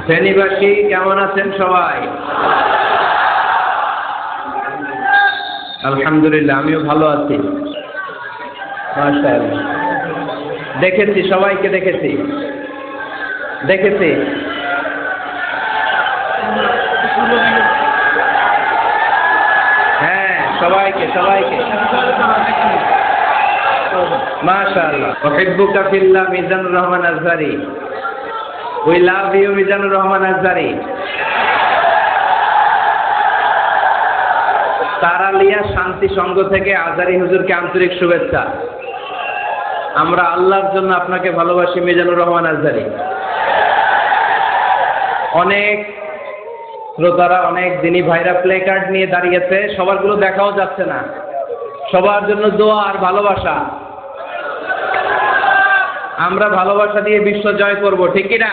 ফেনীবাসী কেমন আছেন সবাই? আলহামদুলিল্লাহ, আমিও ভালো আছি। মাশাআল্লাহ, দেখেছি, সবাইকে দেখেছি। হ্যাঁ, সবাইকে মাশাআল্লাহ। উহিব্বুকা ফিল্লাহ, Mizanur Rahman Azhari. We love you, Mizanur Rahman Azhari. Taralia Shanti Sangha থেকে আজহারি হুজুরকে আন্তরিক শুভেচ্ছা। আমরা আল্লাহর জন্য আপনাকে ভালোবাসি, মিজানুর রহমান আজহারি। অনেক শ্রোতারা, অনেক দিনী ভাইরা প্লে কার্ড নিয়ে দাঁড়িয়েছে, সবারগুলো দেখাও যাচ্ছে না। সবার জন্য দোয়া আর ভালোবাসা। আমরা ভালোবাসা দিয়ে বিশ্ব জয় করব, ঠিক কিনা?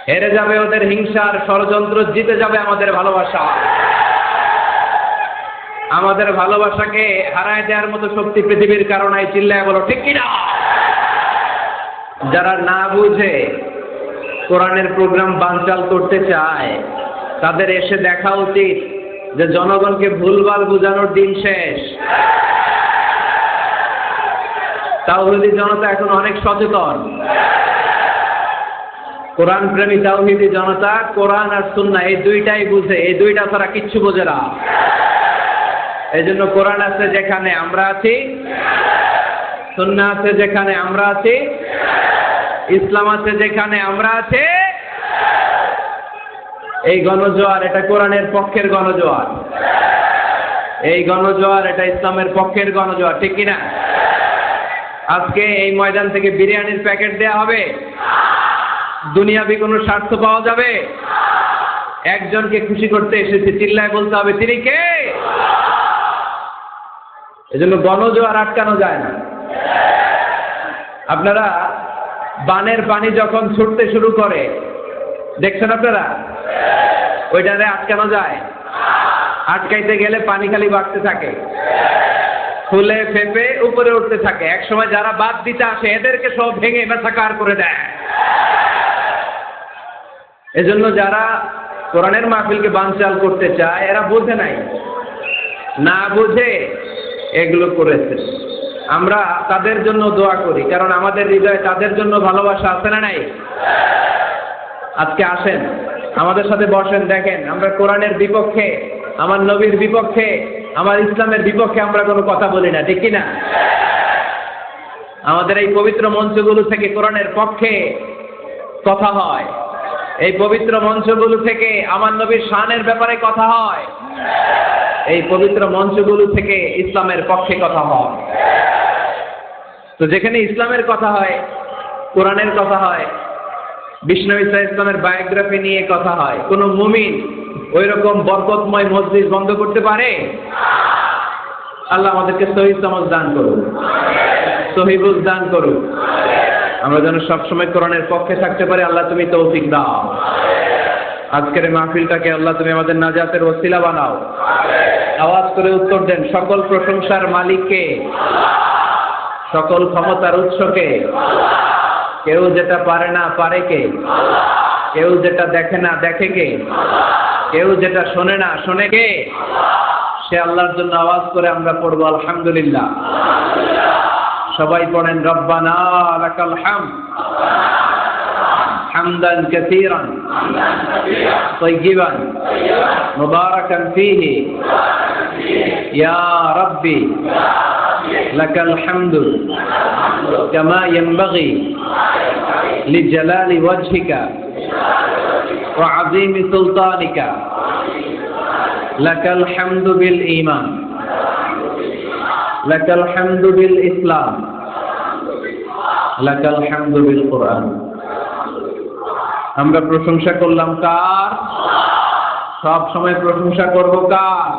হেরে যাবে ওদের হিংসার ষড়যন্ত্র, জিতে যাবে আমাদের ভালোবাসা। আমাদের ভালোবাসাকে হারায় দেওয়ার মতো শক্তি পৃথিবীর কারণে, চিল্লায় বলো ঠিক কিনা? যারা না বুঝে কোরআনের প্রোগ্রাম বানচাল করতে চায়, তাদের এসে দেখা উচিত যে জনগণকে ভুলভাল বোঝানোর দিন শেষ। তাওহীদি জনতা এখন অনেক সচেতন। কোরআন প্রেমী তাওহীদি জনতা কোরআন আর সুন্নাহ এই দুইটাই বুঝে, এই দুইটা ছাড়া কিচ্ছু বোঝে না। এই জন্য কোরআন আছে যেখানে আমরা আছি, সুন্নাহ আছে যেখানে আমরা আছি, ইসলাম আছে যেখানে আমরা আছি। এই গণজোয়ার, এটা কোরআনের পক্ষের গণজোয়ার। এই গণজোয়ার, এটা ইসলামের পক্ষের গণজোয়ার, ঠিক কিনা? আজকে এই ময়দান থেকে বিরিয়ানির প্যাকেট দেয়া হবে? দুনিয়াবি কোনো স্বার্থ পাওয়া যাবে? একজনকে খুশি করতে এসেছি, চিল্লায় বলতে হবে তিনি কে? এজন্য গণজোয়ার আটকানো যায় না। আপনারা বানের পানি যখন ছুটতে শুরু করে, দেখছেন আপনারা? ওইটারে আটকানো যায়? আটকাইতে গেলে পানি খালি বাড়তে থাকে, ফুলে ফেপে উপরে উঠতে থাকে। একসময় যারা বাদ দিতে আসে এদেরকে সব ভেঙে মেসাকার করে দেয়। এজন্য যারা কোরআনের মাহফিলকে বানচাল করতে চায়, এরা বোঝে নাই, না বুঝে এগুলো করেছে। আমরা তাদের জন্য দোয়া করি, কারণ আমাদের হৃদয়ে তাদের জন্য ভালোবাসা আছে না নাই? আজকে আসেন, আমাদের সাথে বসেন, দেখেন আমরা কোরআনের বিপক্ষে, আমার নবীর বিপক্ষে, আমার ইসলামের বিপক্ষে আমরা কোনো কথা বলি না, ঠিক কিনা? আমাদের এই পবিত্র মঞ্চগুলো থেকে কোরআনের পক্ষে কথা হয়। এই পবিত্র মঞ্চগুলো থেকে আমার নবীর শানের ব্যাপারে কথা হয়। এই পবিত্র মঞ্চগুলো থেকে ইসলামের পক্ষে কথা হয়। তো যেখানে ইসলামের কথা হয়, কোরআনের কথা হয়, বিষ্ণু ঈসা ইসলামের বায়োগ্রাফি নিয়ে কথা হয়, কোন মুমিন ওই রকম বরকতময় মজলিস বন্ধ করতে পারে? আল্লাহ আমাদেরকে সহিহ সমঝ দান করুন, সহিহ বুঝ দান করুন। আমরা যেন সবসময় কোরআনের পক্ষে থাকতে পারি। আল্লাহ তুমি তৌফিক দাও। আজকের এই মাহফিলটাকে আল্লাহ তুমি আমাদের নাজাতের ওসিলা বানাও। আওয়াজ করে উত্তর দেন, সকল প্রশংসার মালিককে, সকল ক্ষমতার উৎসকে। কেউ যেটা পারে না পারে কে? কেউ যেটা দেখে না দেখে কে? কেউ যেটা শোনে না শোনে কে? সে আল্লাহর জন্য আওয়াজ করে আমরা পড়বো আলহামদুলিল্লাহ। সবাই পড়েন, রব্বানা লাকাল হামদ হামদান কাসীরান তাইয়িবান মুবারাকান ফীহি ইয়া রাব্বি লাকাল হামদু কামা ইয়ানবাগি লিজালালি ওয়াজহিকা ওয়া আযীমি সুলতানিকা লাকাল হামদু বিল ঈমান লাকাল হামদু বিল ইসলাম লাকাল হামদু বিল কুরআন। আমরা প্রশংসা করলাম কার? সব সময় প্রশংসা করব কার?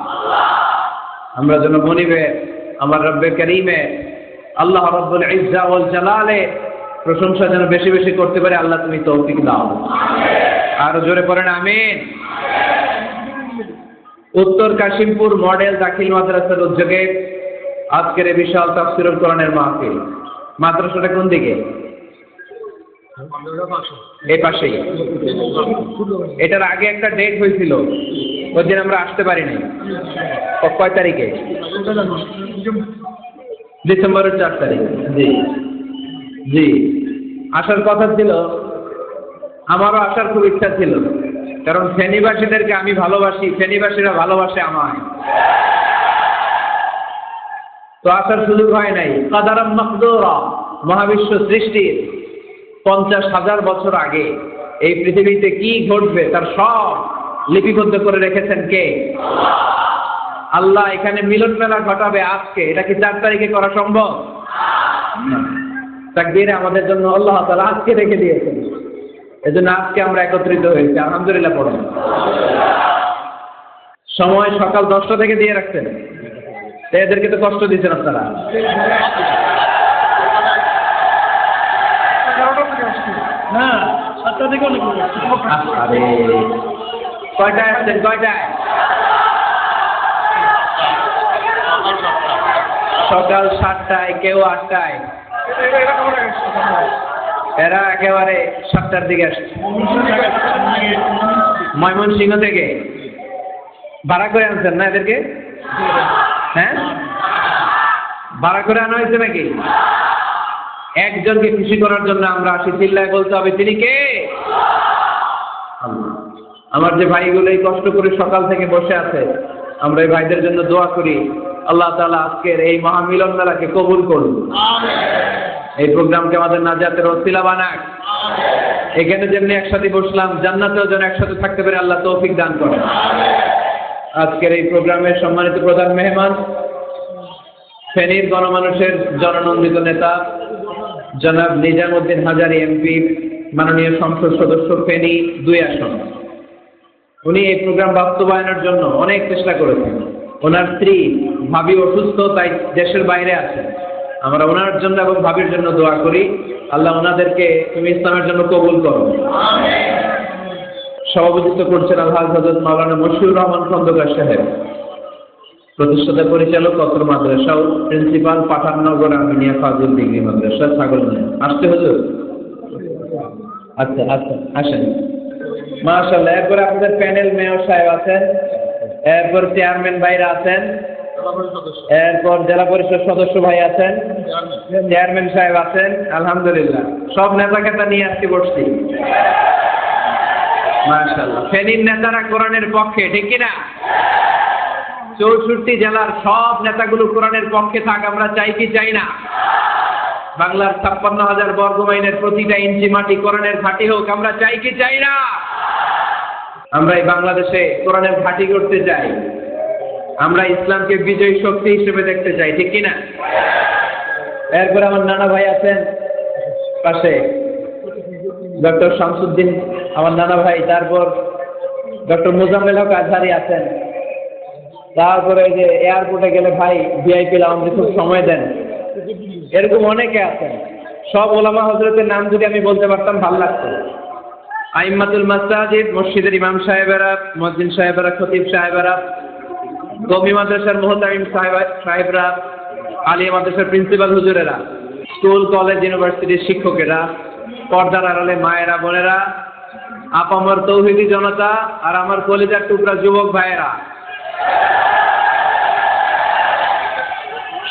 আমরা যেন মনিবে আমার রব্বে কারীমে আল্লাহ রাব্বুল ইজ্জা ওয়াল জালালে প্রশংসা যেন বেশি বেশি করতে পারে। আল্লাহ তুমি তৌফিক দাও। আর জোরে পড়েন আমিন। উত্তর কাশিমপুর মডেল দাখিল মাদ্রাসার উদ্যোগে আজকের এই বিশাল তাফসীরুল কোরআনের মাহফিল। মাদ্রাসাটা কোন দিকে? এই পাশেই। এটার আগে একটা ডেট হয়েছিল, ওই দিন আমরা আসতে পারিনি। কয় তারিখে? ডিসেম্বরের 4 তারিখ। জি জি, আসার কথা ছিল, আমারও আসার খুব ইচ্ছা ছিল, কারণ ফেনীবাসীদেরকে আমি ভালোবাসি, ফেনীবাসীরা ভালোবাসে আমায়। তো আসার সুযোগ হয় নাই। কাদারাম মাকদুরা, মহাবিশ্ব সৃষ্টির 50,000 বছর আগে এই পৃথিবীতে কি ঘটবে তার সব লিপিবদ্ধ করে রেখেছেন কে? আল্লাহ। এখানে মিলন মেলা ঘটাবে আজকে, এটা কি 4 তারিখে করা সম্ভব? তাকদীরে আমাদের জন্য আল্লাহ তাআলা আজকে রেখে দিয়েছেন, এজন্য আজকে আমরা একত্রিত হয়েছি। আলহামদুলিল্লাহ পড়ুন। সময় সকাল 10টা থেকে দিয়ে রাখছেন, এদেরকে তো কষ্ট দিচ্ছেন আপনারা। হ্যাঁ, 7টা থেকে অনেক আরে কয়টায় আসছেন? কয়টায়? সকাল 7টায়, কেউ 8টায়, এরা একেবারে 7টার দিকে আসছে। ময়মনসিংহ থেকে ভাড়া করে আনছেন না এদেরকে? হ্যাঁ, ভাড়া করে আনা হয়েছে নাকি? একজনকে খুশি করার জন্য আমরা আসি, চিল্লায় বলতে হবে তিনি কে? আমার যে ভাইগুলো এই কষ্ট করে সকাল থেকে বসে আছে, আমরা এই ভাইদের জন্য দোয়া করি, আল্লাহ তাআলা আজকের এই মহামিলন মেলাকে কবুল করুন। এই প্রোগ্রামকে আমাদের নাজাতের ওসিলা বানাক। এখানে যেমনি একসাথে বসলাম, জান্নাতেও যেন একসাথে থাকতে পারে আল্লাহ তৌফিক দান করেন। আজকের এই প্রোগ্রামের সম্মানিত প্রধান মেহমান, ফেনীর গণমানুষের জননন্দিত নেতা জনাব নিজামউদ্দিন হাজারী এমপি, মাননীয় সংসদ সদস্য ফেনী 2 আসন। উনি এই প্রোগ্রাম বাস্তবায়নের জন্য অনেক চেষ্টা করেছেন। ওনার স্ত্রী ভাবি অসুস্থ, তাই দেশের বাইরে আছেন। আমরা ওনার জন্য এবং ভাবির জন্য দোয়া করি, আল্লাহ ওনাদেরকে তুমি ইসলামের জন্য কবুল করো। সভাপতিত্ব করছেন আলহাজ হযরত মাওলানা মশিউর রহমান খন্দকার সাহেব, প্রতিষ্ঠাতা পরিচালক অত্র মাদ্রাসা ও প্রিন্সিপাল পাঠাননগর আমিনিয়া ফাজিল ডিগ্রি মাদ্রাসা ছাগলনাইয়া। আসতে হুজুর? আচ্ছা আচ্ছা, আসেন। মাশাআল্লাহ। এরপরে আপনাদের প্যানেল মেয়র সাহেব আছেন, এরপর চেয়ারম্যান ভাইরা আছেন, এরপর জেলা পরিষদ সদস্য ভাই আছেন, চেয়ারম্যান সাহেব আছেন। আলহামদুলিল্লাহ, সব নেতা কেতা নিয়ে আসতে বসছি। মাশাআল্লাহ। ফেনীর নেতারা কোরআনের পক্ষে, ঠিক কিনা? 64 জেলার সব নেতাগুলো কোরআনের পক্ষে থাক, আমরা চাই কি চাই না? বাংলার 56,000 বর্গ মাইলের প্রতিটা ইঞ্চি মাটি কোরআনের ঘাঁটি হোক, আমরা চাই কি চাই না? আমরা এই বাংলাদেশে কোরআনের ঘাঁটি করতে চাই, আমরা ইসলামকে বিজয়ী শক্তি হিসেবে দেখতে চাই, ঠিক কিনা? এরপরে আমার নানা ভাই আছেন পাশে, ডক্টর শামসুদ্দিন আমার নানা ভাই, তারপর ডক্টর মোজাম্মেল হক আজহারি আছেন, তারপরে যে এয়ারপোর্টে গেলে ভাই ভিআইপি লাউঞ্জে খুব সময় দেন, এরকম অনেকে আছেন। সব ওলামা হযরতের নাম যদি আমি বলতে পারতাম ভালো লাগতো। আইম্মাতুল মাসাজিদ, মসজিদের ইমাম সাহেবেরা, মুয়াজ্জিন সাহেবেরা, খতিব সাহেবেরা, কওমি মাদ্রাসার মুহতামিম সাহেবরা, আলিয়া মাদ্রাসার প্রিন্সিপাল হুজুরেরা, স্কুল কলেজ ইউনিভার্সিটির শিক্ষকেরা, পর্দার আড়ালে মায়েরা বোনেরা, আপামর তৌহিদি জনতা, আর আমার কলিজার টুকরা যুবক ভাইয়েরা,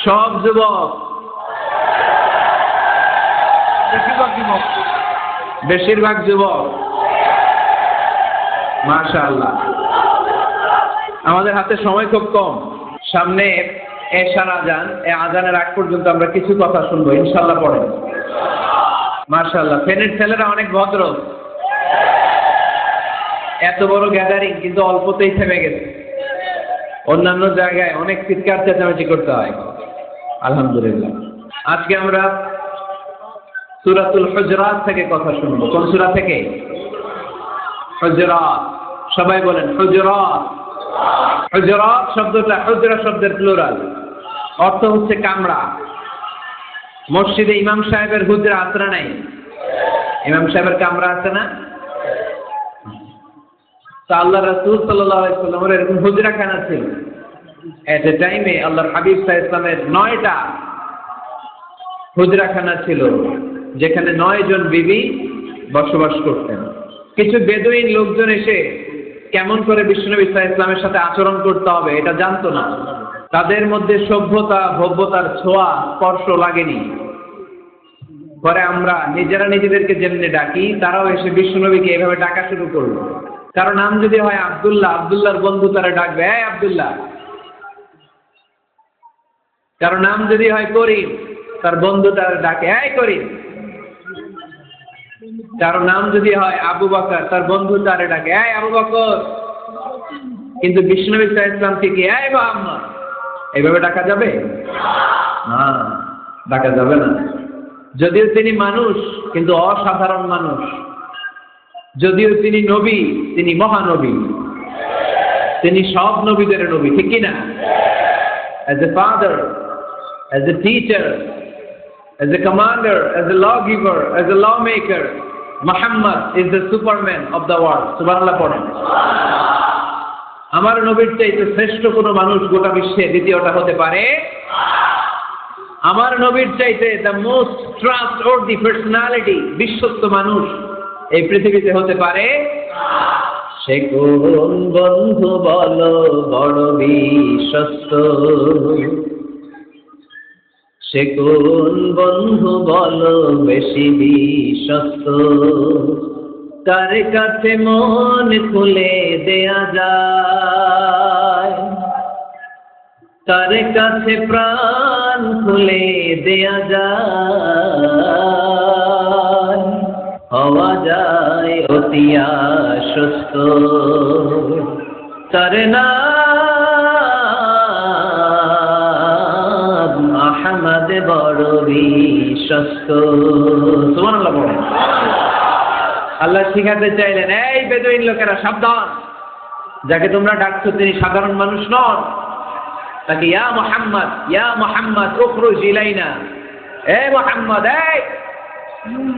সব যুবক, বেশিরভাগ যুবক। মাশাআল্লাহ। আমাদের হাতে সময় খুব কম, সামনে এশার আজান, এই আজানের আগ পর্যন্ত আমরা কিছু কথা শুনবো ইনশাআল্লাহ। পড়েন। মাশাআল্লাহ। ফেনীর ছেলেরা অনেক ভদ্র, এত বড় গ্যাদারিং কিন্তু অল্পতেই থেমে গেছে। অন্যান্য জায়গায় অনেক চিৎকার চেঁচামেচি করতে হয়। আলহামদুলিল্লাহ। আজকে আমরা সূরাতুল হুজরাত থেকে কথা শুনবো। কোন সূরা থেকে? হুজরাত। সবাই বলেন হুজরাত। হুজরাত শব্দটা হুজরা শব্দের প্লুরাল, অর্থ হচ্ছে কামরা। মসজিদে ইমাম সাহেবের হুজরা আছে না নাই? ইমাম সাহেবের কামরা আছে না? তা আল্লাহ রাসূল সাল্লাল্লাহু আলাইহি ওয়াসাল্লামের এরকম হুজরাখানা ছিল। এট এ টাইমে আল্লাহর হাবিব সাল্লাল্লাহু আলাইহি ওয়াসাল্লামের 9টা হুজরাখানা ছিল, যেখানে 9 জন বিবি বসবাস করতেন। কিছু বেদুইন লোকজন এসে কেমন করে বিশ্বনবী সাল্লাল্লাহু আলাইহি ওয়াসাল্লামের সাথে আচরণ করতে হবে এটা জানতো না। তাদের মধ্যে সভ্যতা ভব্যতার ছোঁয়া স্পর্শ লাগেনি। পরে আমরা নিজেরা নিজেদেরকে যেমনি ডাকি, তারাও এসে বিশ্বনবীকে এভাবে ডাকা শুরু করলো। কারণ নাম যদি হয় আব্দুল্লাহ, আব্দুল্লাহর বন্ধু তারা ডাকবে এই আব্দুল্লাহ। কারণ নাম যদি হয় করিম, তার বন্ধু তারা ডাকে এই করিম। কারো নাম যদি হয় আবু বকর, তার বন্ধু তারে ডাকে এই আবু বকর। কিন্তু বিশ্বনবী সাল্লাল্লাহু আলাইহি ওয়াসাল্লামকে কি এই মুহাম্মদ এইভাবে ডাকা যাবে? না, ডাকা যাবে না। যদিও তিনি মানুষ, কিন্তু অসাধারণ মানুষ। যদিও তিনি নবী, তিনি মহানবী। তিনি সব নবীদের নবী, ঠিক কিনা? As a father, as a teacher, as a commander, as a lawgiver, as a lawmaker, Muhammad is the superman of the world. সুবহানাল্লাহ পড়েন। আমার নবীর চাইতে শ্রেষ্ঠ কোনো মানুষ গোটা বিশ্বে দ্বিতীয়টা হতে পারে? আমার নবীর চাইতে দ্য মোস্ট ট্রাস্টওয়ার্দি পার্সোনালিটি, বিশ্বস্ত মানুষ এই পৃথিবীতে হতে পারে? সে কোন বন্ধু বলো বড় বিশ্বস্ত, সে কোন বন্ধু বলো বেশি বিশ্বস্ত, কার কাছে মন খুলে দেয়া যায়, কার কাছে প্রাণ খুলে দেয়া যায়, হওয়া যায় অতি আশ্বস্ত, তার নাম আহমদ বড় বিশ্বস্ত। সুবহানাল্লাহ বলেন। আল্লাহ শিখাতে চাইলেন এই বেদুইন লোকেরা সাবধান, যাকে তোমরা ডাকছো তিনি সাধারণ মানুষ নন। তাকে ইয়া মুহাম্মদ উখরুজ ইলাইনা, এই মুহাম্মদ এই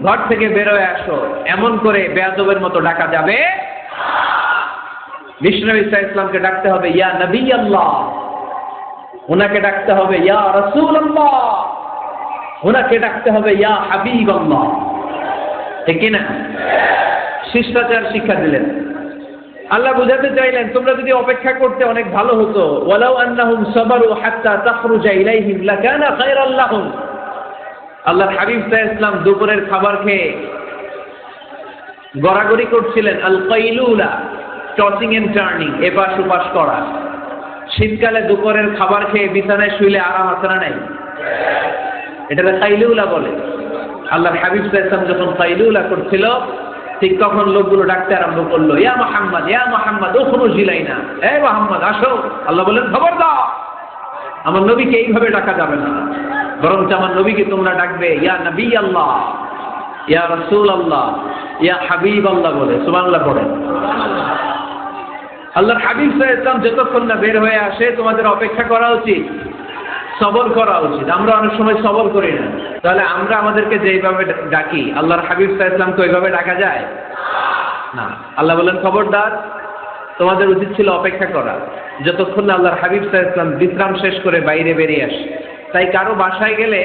ঘর থেকে বের হয়ে আসো, এমন করে বেয়াদবের মতো ডাকা যাবে? বিশ্বনবী সাল্লাল্লাহু আলাইহি ওয়াসাল্লামকে ডাকতে হবে ইয়া নবী আল্লাহ, ওনাকে ডাকতে হবে ইয়া রাসূলুল্লাহ, ওনাকে ডাকতে হবে ইয়া হাবিব আল্লাহ, ঠিক না? শিষ্টাচার শিক্ষা দিলেন। আল্লাহ বুঝাতে চাইলেন তোমরা যদি অপেক্ষা করতে অনেক ভালো হতো। ওয়ালাউ আন্নাহুম সাবারু হাত্তা তাখরুজা ইলাইহিম লাকানা খায়রাল লাহুম। আল্লাহর হাবিব সাল্লাল্লাহু আলাইহি ওয়াসাল্লাম দুপুরের খাবার খেয়ে গড়াগড়ি করছিলেন। আল কাইলুলা, টসিং এন্ড টার্নিং, এপাশ ওপাশ করা। শীতকালে দুপুরের খাবার খেয়ে বিছানায় শুইলে আরাম আছে না নাই? এটাকে কাইলুলা বলে। আল্লাহর হাবিব সাল্লাল্লাহু আলাইহি ওয়াসাল্লাম যখন কাইলুলা করছিল, ঠিক তখন লোকগুলো ডাকতে আরম্ভ করলো ইয়া মুহাম্মদ উখরুজ ইলাইনা, এই মুহাম্মদ আসো। আল্লাহ বলেন খবর দাও, আমার নবীকে এইভাবে ডাকা যাবে না, বরং আমার নবীকে তোমরা ডাকবে ইয়া নবী আল্লাহ, ইয়া রাসূল আল্লাহ, ইয়া হাবিব আল্লাহ বলে। সুবহানাল্লাহ পড়েন। আল্লাহর হাবিব সাল্লাল্লাহু আলাইহি ওয়াসাল্লাম যতক্ষণ না বের হয়ে আসে তোমাদের অপেক্ষা করা উচিত, সবর করা উচিত। আমরা অনেক সময় সবর করি না। তাহলে আমরা আমাদেরকে যেইভাবে ডাকি, আল্লাহর হাবিব সাল্লাল্লাহু আলাইহি ওয়াসাল্লামকে ওইভাবে ডাকা যায় না। আল্লাহ বলেন খবরদার, তোমাদের উচিত ছিল অপেক্ষা করা যতক্ষণ না আল্লাহর হাবিব সাল্লাল্লাহু আলাইহি ওয়াসাল্লাম বিশ্রাম শেষ করে বাইরে বেরিয়ে আসে। তাই কারো বাসায় গেলে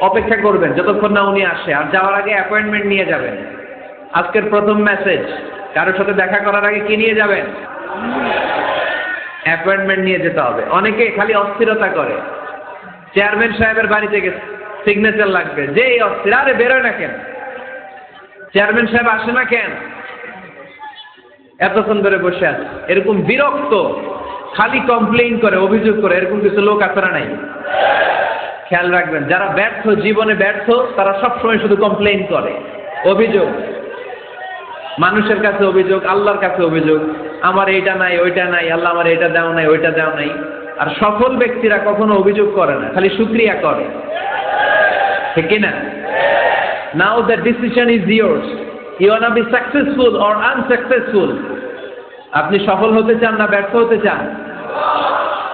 অপেক্ষা করবেন যতক্ষণ না উনি আসে, আর যাওয়ার আগে অ্যাপয়েন্টমেন্ট নিয়ে যাবেন। আজকের প্রথম মেসেজ, কারোর সাথে দেখা করার আগে কি নিয়ে যাবেন? অ্যাপয়েন্টমেন্ট নিয়ে যেতে হবে। অনেকে খালি অস্থিরতা করে, চেয়ারম্যান সাহেবের বাড়িতে গেছে, সিগনেচার লাগবে, যে অস্থির, আরে বেরোয় না কেন, চেয়ারম্যান সাহেব আসে না কেন, এতক্ষণ ধরে বসে আছে। এরকম বিরক্ত, খালি কমপ্লেইন করে, অভিযোগ করে, এরকম কিছু লোক আছে না নাই? খেয়াল রাখবেন, যারা ব্যর্থ, জীবনে ব্যর্থ, তারা সবসময় শুধু কমপ্লেইন করে, অভিযোগ। মানুষের কাছে অভিযোগ, আল্লাহর কাছে অভিযোগ, আমার এইটা নাই, ওইটা নাই, আল্লাহ আমার এটা দাও নাই, ওইটা দাও নাই। আর সফল ব্যক্তিরা কখনো অভিযোগ করে না, খালি শুকরিয়া করে, ঠিক কিনা? Now the decision is yours. You wanna be successful or unsuccessful? আপনি সফল হতে চান না ব্যর্থ হতে চান?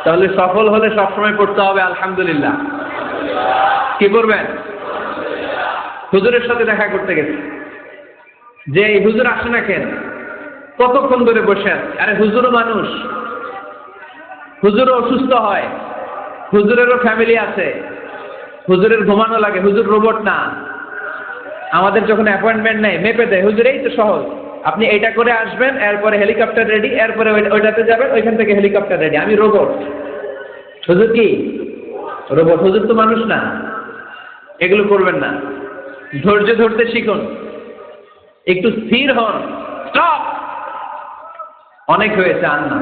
তাহলে সফল হলে সবসময় পড়তে হবে আলহামদুলিল্লাহ। কি করবেন? হুজুরের সাথে দেখা করতে গেছে, যে এই হুজুর আসে না কেন, কতক্ষণ ধরে বসে আছে। আরে হুজুরও মানুষ, হুজুরও অসুস্থ হয়, হুজুরেরও ফ্যামিলি আছে, হুজুরের ঘুমানো লাগে, হুজুর রোবট না। আমাদের যখন অ্যাপয়েন্টমেন্ট নেয় মেপে দেয়, হুজুর এই তো সহজ, আপনি এইটা করে আসবেন, এরপরে হেলিকপ্টার রেডি, এরপরে ওইটাতে যাবেন, ওইখান থেকে হেলিকপ্টার রেডি। আমি রোবট। হুজুর কি রোবট? হুজুর তো মানুষ না। এগুলো করবেন না। ধৈর্য ধরতে শিখুন, একটু স্থির হন। স্টপ, অনেক হয়েছে, আর না।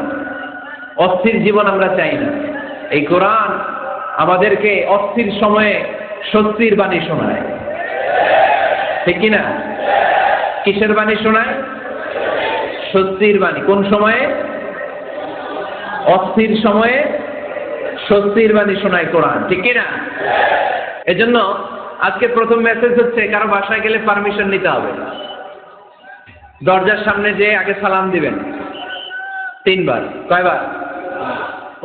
অস্থির জীবন আমরা চাই না। এই কোরআন আমাদেরকে অস্থির সময়ে স্বস্তির বাণী শোনায়, ঠিক কিনা? কিসের বাণী শোনায়? স্বস্তির বাণী। কোন সময়ে? অস্থির সময়ে স্বস্তির বাণী শোনায় কোরআন, ঠিক কিনা? এজন্য আজকে প্রথম মেসেজ হচ্ছে, কারো বাসায় গেলে পারমিশন নিতে হবে। দরজার সামনে যে আগে সালাম দিবেন 3 বার। কয়বার?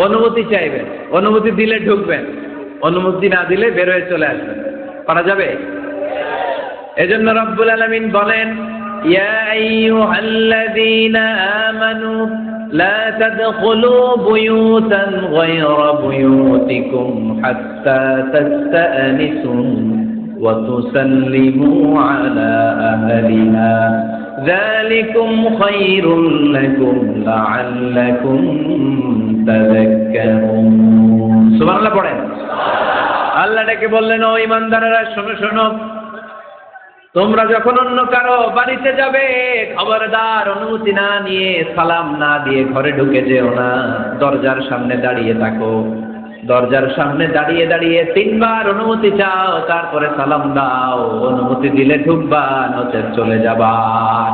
অনুমতি চাইবেন, অনুমতি দিলে ঢুকবেন, অনুমতি না দিলে বের হয়ে চলে আসবেন। পারা যাবে? এজন্য রব্বুল আলামিন বলেন, ইয়া আইয়ুহাল্লাযীনা আমানু লা তাদখুলু বুয়ুতান গায়রা বুয়ুতিকুম হাত্তা তাস্তানিসু ওয়া তুসাল্লিমু আলা আহলিহা যালিকুম খায়রুল লাকুম লাআল্লাকুম তাযাক্কারুন। সুবহানাল্লাহ পড়েন। আল্লাহ ডেকে বললেন, ও ঈমানদারেরা শোনো শোনো, তোমরা যখন অন্য কারো বাড়িতে যাবে, খবরদার অনুমতি না নিয়ে, সালাম না দিয়ে ঘরে ঢুকে যেও না। দরজার সামনে দাঁড়িয়ে থাকো, দরজার সামনে দাঁড়িয়ে দাঁড়িয়ে 3 বার অনুমতি চাও, তারপরে সালাম দাও। অনুমতি দিলে ঢুকবা, নচেত চলে যাবা,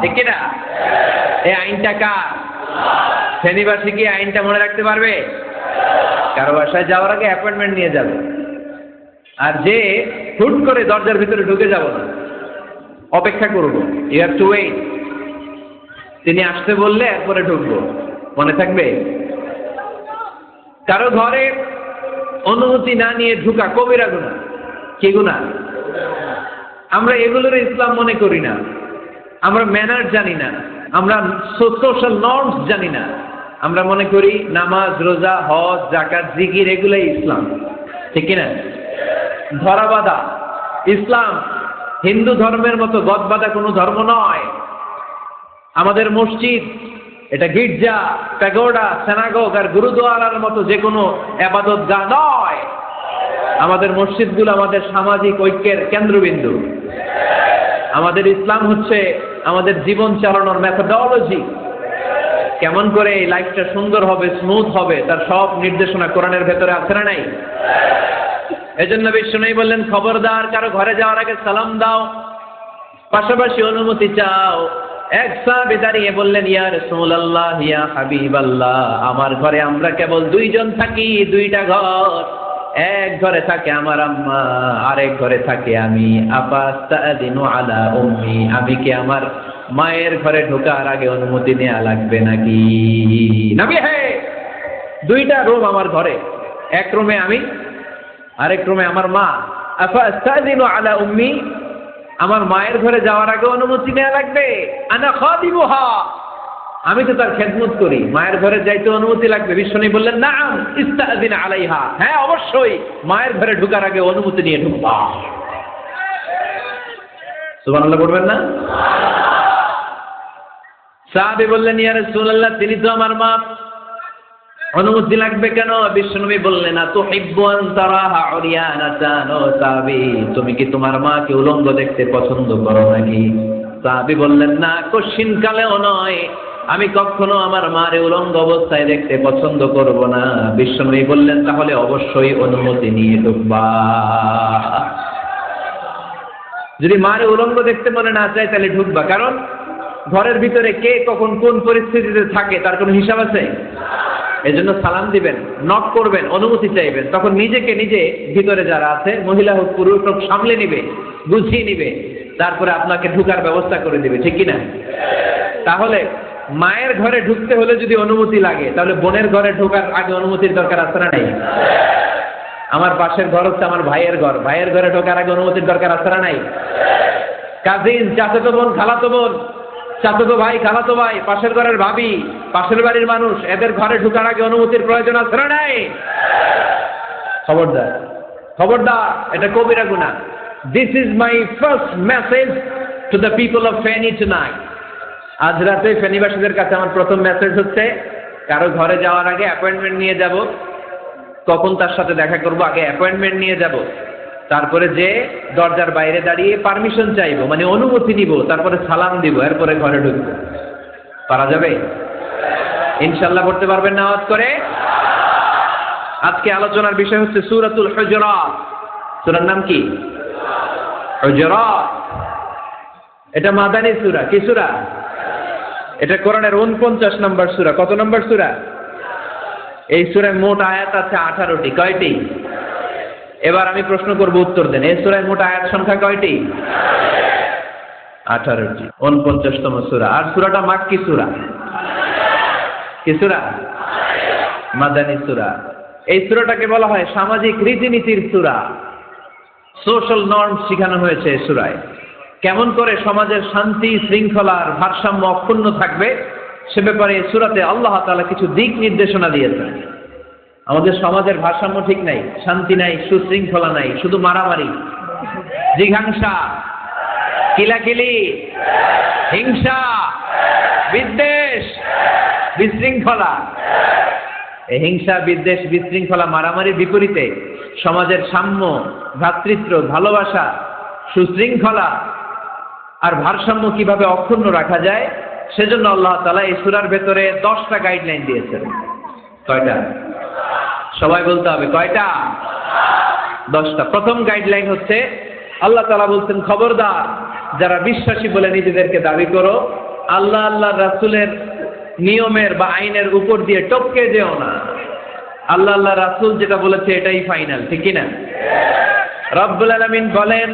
ঠিক কিনা? এই আইনটা কার? শ্রেণীবাসী কি আইনটা মনে রাখতে পারবে? কারো বাসায় যাওয়ার আগে অ্যাপয়েন্টমেন্ট নিয়ে যাবে, আর যে হুট করে দরজার ভিতরে ঢুকে যাব না, অপেক্ষা করব। You have to wait. তিনি আসতে বললে এরপরে ঢুকবো, মনে থাকবে? কারো ঘরে অনুমতি না নিয়ে ঢুকা কবিরা গুনাহ। কি গুনাহ? আমরা এগুলোর ইসলাম মনে করি না, আমরা ম্যানার জানি না, আমরা সোশ্যাল নর্মস জানি না। আমরা মনে করি নামাজ, রোজা, হজ, যাকাত, জিকির এগুলাই ইসলাম, ঠিক কিনা? ধরাবাঁধা ইসলাম হিন্দু ধর্মের মতো গদবাঁধা কোনো ধর্ম নয়। আমাদের মসজিদ এটা গির্জা, প্যাগোডা, সিনাগোগ আর গুরুদুয়ারার মতো যে কোনো ইবাদতগাহ নয়। আমাদের মসজিদগুলো আমাদের সামাজিক ঐক্যের কেন্দ্রবিন্দু। আমাদের ইসলাম হচ্ছে আমাদের জীবন চালানোর মেথোডোলজি। কেমন করে এই লাইফটা সুন্দর হবে, স্মুথ হবে, তার সব নির্দেশনা কোরআনের ভেতরে আছে না নাই? এজন্য বিশ্বনবী বললেন, খবরদার কারো ঘরে যাওয়ার আগে সালাম দাও, পাশাপাশি অনুমতি চাও। এক সাহাবী দাঁড়িয়ে বললেন, ইয়া রাসূলুল্লাহ, ইয়া হাবিবাল্লাহ, আমার ঘরে আমরা কেবল 2 জন থাকি, 2টা ঘর। এক ঘরে থাকে আমার আম্মা, আরেক ঘরে থাকে আমি। আফাস্তাদিনু আলা উম্মি, আমি কি আমার মায়ের ঘরে ঢোকার আগে অনুমতি নেওয়া লাগবে নাকি? নবী হে, 2টা রুম আমার ঘরে, এক রুমে আমি, আরেক রুমে আমার মা। আফাস্তাদিনু আলা উম্মি, আমার মায়ের ঘরে যাওয়ার আগে অনুমতি নেওয়া লাগবে? আনা খাদিমুহা, আমি তো তার খেদমত করি, মায়ের ঘরে যাইতে অনুমতি লাগবে? বিশ্বনবী বললেন, নাআম ইস্তাযিন আলাইহা, হ্যাঁ অবশ্যই মায়ের ঘরে ঢোকার আগে অনুমতি নিয়ে ঢুকবা। সুবহানাল্লাহ পড়বেন না? সাহাবী বললেন, ইয়া রাসূলুল্লাহ, তিনি তো আমার মা, অনুমতি লাগবে কেন? বিশ্বনবী বললেন, তুহিব্বু আন তারাহা উরিয়ানাতান, ও সাহাবী, তুমি কি তোমার মাকে উলঙ্গ দেখতে পছন্দ করো নাকি? সাহাবী বললেন, না, কশিন কালেও নয়, আমি কখনো আমার মারে উলঙ্গ অবস্থায় দেখতে পছন্দ করব না। বিশ্বনবী বললেন, তাহলে অবশ্যই অনুমতি নিয়ে ঢুকবা। যদি মারে উলঙ্গ দেখতে মনে না চায় তাহলে ঢুকবা, কারণ ঘরের ভিতরে কে কখন কোন পরিস্থিতিতে থাকে তার কোনো হিসাব আছে? এজন্য সালাম দিবেন, নক করবেন, অনুমতি চাইবেন, তখন নিজেকে নিজে ভিতরে যারা আছে, মহিলা হোক পুরুষ হোক, সামলে নিবে, বুঝিয়ে নিবে, তারপরে আপনাকে ঢুকার ব্যবস্থা করে দিবে, ঠিক কিনা? তাহলে মায়ের ঘরে ঢুকতে হলে যদি অনুমতি লাগে, তাহলে বোনের ঘরে ঢোকার আগে অনুমতির দরকার আছে না নাই? আমার পাশের ঘর হচ্ছে আমার ভাইয়ের ঘর, ভাইয়ের ঘরে ঢোকার আগে অনুমতির দরকার আছে না নাই? কাজিন, চাচাতো বোন, খালাতো বোন, চাচাতো ভাই, খালাতো ভাই, পাশের ঘরের ভাবি, পাশের বাড়ির মানুষ, এদের ঘরে ঢোকার আগে অনুমতির প্রয়োজন আছে না নাই? খবরদার, খবরদার, এটা কবিরা গুনাহ। This is my first message to the people of Feni tonight. আজ রাতে ফেনীবাসীদের কাছে আমার প্রথম মেসেজ হচ্ছে, কারো ঘরে যাওয়ার আগে অ্যাপয়েন্টমেন্ট নিয়ে যাব। কখন তার সাথে দেখা করব, আগে অ্যাপয়েন্টমেন্ট নিয়ে যাব, তারপরে যে দরজার বাইরে দাঁড়িয়ে পারমিশন চাইবো, মানে অনুমতি নিব, তারপরে সালাম দিব, এরপরে ঘরে ঢুকবো। পারা যাবে? ইনশাআল্লাহ পড়তে পারবেন না আওয়াজ করে? আজকে আলোচনার বিষয় হচ্ছে সূরাতুল হুজুরাত। সূরার নাম কি? হুজুরাত। এটা মাদানী সূরা। কি সূরা? এটা কোরআনের 49 নম্বর সূরা। কত নম্বর সূরা? এই সূরায় মোট আয়াত আছে 18টি। কয়টি? এবার আমি প্রশ্ন করব, উত্তর দেন। এই সূরায় মোট আয়াত সংখ্যা কয়টি? 18টি। 49তম সূরা। আর সূরাটা মাক্কি সূরা। কি সূরা? মাদানী সূরা। এই সূরাটাকে বলা হয় সামাজিক রীতিনীতির সূরা। সোশ্যাল নর্মস শেখানো হয়েছে এই সূরায়। কেমন করে সমাজের শান্তি শৃঙ্খলার ভারসাম্য অক্ষুণ্ণ থাকবে সে ব্যাপারে এই সূরাতে আল্লাহ তাআলা কিছু দিক নির্দেশনা দিয়েছেন। আমাদের সমাজের ভারসাম্য ঠিক নাই, শান্তি নাই, সুশৃঙ্খলা নাই, শুধু মারামারি, জিঘাংসা, কিলাকিলি, হিংসা, বিদ্বেষ, বিশৃঙ্খলা। এই হিংসা, বিদ্বেষ, বিশৃঙ্খলা, মারামারির বিপরীতে সমাজের সাম্য, ভ্রাতৃত্ব, ভালোবাসা, সুশৃঙ্খলা আর ভারসাম্য কিভাবে অক্ষুণ্ণ রাখা যায় সেজন্য আল্লাহ তাআলা এই সূরার ভেতরে 10টা গাইডলাইন দিয়েছেন। কয়টা? সবাই বলতে হবে কয়টা? 10টা। প্রথম গাইডলাইন হচ্ছে আল্লাহ তাআলা বলছেন, খবরদার যারা বিশ্বাসী বলে নিজেদেরকে দাবি করো, আল্লাহ আল্লাহর রাসূলের নিয়মের বা আইনের উপর দিয়ে টপকে যেও না। আল্লাহ আল্লাহ রাসূল যেটা বলেছে এটাই ফাইনাল, ঠিক কি না? রব্বুল আলামিন বলেন,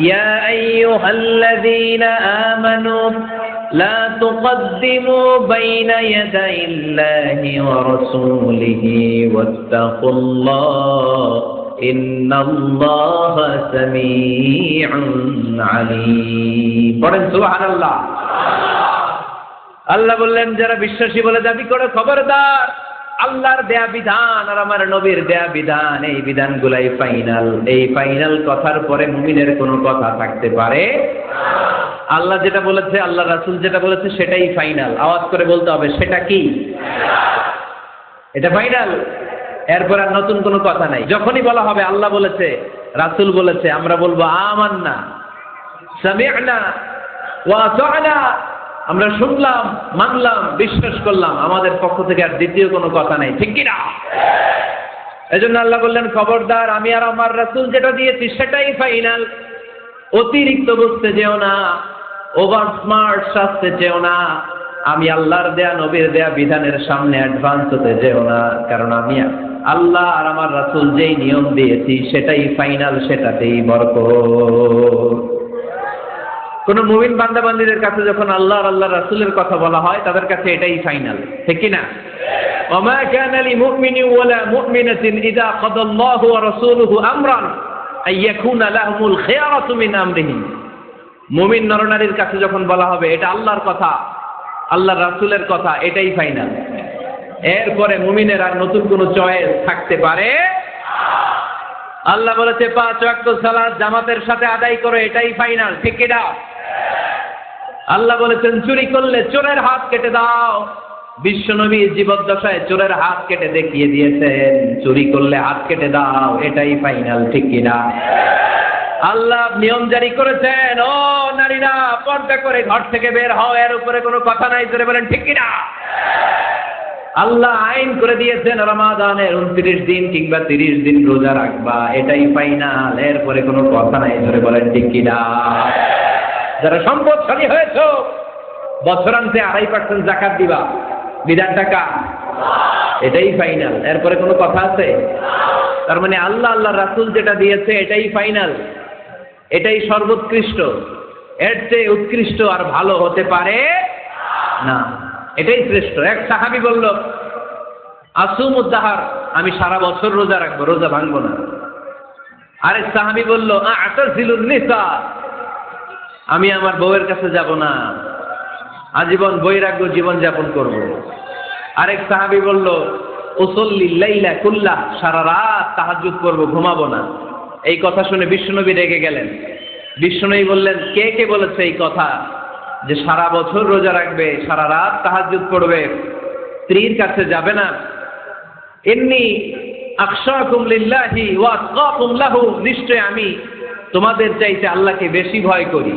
ইয়া আইয়ুহাল্লাযীনা আমানু লা তুকদ্দিমু বাইনা ইয়াদাইল্লাহি ওয়া রাসূলিহি ওয়াত্তাকুল্লাহ ইন্নাল্লাহা সামিউন আলীম। পড়েন সুবহানাল্লাহ। আল্লাহ বললেন, যারা বিশ্বাসী বলে দাবি করে, খবরদার আল্লাহর দেয়া বিধান আর আমার নবীর দেয়া বিধান, এই বিধানগুলাই ফাইনাল। এই ফাইনাল কথার পরে মুমিনের কোনো কথা থাকতে পারে? আল্লাহ যেটা বলেছে, আল্লাহ রাসূল যেটা বলেছে সেটাই ফাইনাল। আওয়াজ করে বলতে হবে, সেটা কি? এটা ফাইনাল। এরপর আর নতুন কোনো কথা নাই। যখনই বলা হবে আল্লাহ বলেছে, রাসূল বলেছে, আমরা বলবো আমান্না, সামি'না ওয়া আতা'না। আমরা শুনলাম, মানলাম, বিশ্বাস করলাম, আমাদের পক্ষ থেকে আর দ্বিতীয় কোনো কথা নাই, ঠিক কি না? এজন্য আল্লাহ বললেন, খবরদার আমি আর আমার রাসূল যেটা দিয়েছি সেটাই ফাইনাল। অতিরিক্ত বুঝতে যেও না, ওভার স্মার্ট সাজতে যেও না, আমি আল্লাহর দেয়া নবীর দেয়া বিধানের সামনে অ্যাডভান্স হতে যেও না, কারণ আমি আল্লাহ আর আমার রাসূল যেই নিয়ম দিয়েছি সেটাই ফাইনাল, সেটাতেই বরকত। কোন মুমিন বান্দাবান্দীদের কাছে যখন আল্লাহ আর আল্লাহ রাসূলের কথা বলা হয় তাদের কাছে এটাই ফাইনাল, ঠিক কি না? ওমা কানা লিমুমিনিন ওয়ালা মুমিনাতিন ইযা কাদাল্লাহু ওয়া রাসূলুহু আমরান আইয়াকুনা লাহুমুল খিয়ারাতু মিন আমরিহিম। মুমিন নরনারীর কাছে যখন বলা হবে এটা আল্লাহর কথা, আল্লাহর রাসূলের কথা, এটাই ফাইনাল। এরপরে মুমিনের আর নতুন কোনো চয়েস থাকতে পারে? আল্লাহ বলেছে 5 ওয়াক্ত সালাত জামাতের সাথে আদায় করো, এটাই ফাইনাল, ঠিক কি না? আল্লাহ বলেছেন চুরি করলে চোরের হাত কেটে দাও। বিশ্বনবী জীবদ্দশায় চোরের হাত কেটে দেখিয়ে দিয়েছেন, চুরি করলে হাত কেটে দাও, এটাই ফাইনাল, ঠিক কি না? আল্লাহ নিয়ম জারি করেছেন, ও নারীরা পর্দা করে ঘর থেকে বের হও, এর উপরে কোনো কথা নাই, জোরে বলেন ঠিক কি না? আল্লাহ আইন করে দিয়েছেন রমাদানের 29 দিন কিংবা 30 দিন রোজা রাখবা, এটাই ফাইনাল, এরপরে কোনো কথা নাই, জোরে বলেন ঠিক কি না? যারা সম্পদশালী হয়েছো বছরান্তে 2.5% যাকাত দিবা, বিধান টাকা, এটাই ফাইনাল, এরপরে কোনো কথা আছে? তার মানে আল্লাহ আল্লাহ রাসূল যেটা দিয়েছে এটাই ফাইনাল, এটাই সর্বোৎকৃষ্ট, এর চেয়ে উৎকৃষ্ট আর ভালো হতে পারে না, এটাই শ্রেষ্ঠ। এক সাহাবী বলল, আসুমুদ্দাহার, আমি সারা বছর রোজা রাখবো, রোজা ভাঙবো না। আরেক সাহাবী বলল, আতাজিলুন নিসা, আমি আমার বউয়ের কাছে যাব না, আজীবন বৈরাগ্য জীবন যাপন করব। আরেক সাহাবী বলল, উসল্লি লাইলা কুল্লাহ, সারা রাত তাহাজ্জুদ করব, ঘুমাবো না। এই কথা শুনে বিশ্বনবী রেগে গেলেন। বিশ্বনবী বললেন, কে কে বলেছে এই কথা যে সারা বছর রোজা রাখবে, সারা রাত তাহাজ্জুদ পড়বে, স্ত্রীর কাছে যাবে না? ইন্নী আখশাকুম লিল্লাহি ওয়া আতকাকুম লাহু, নিশ্চয় আমি তোমাদের চাইতে আল্লাহকে বেশি ভয় করি।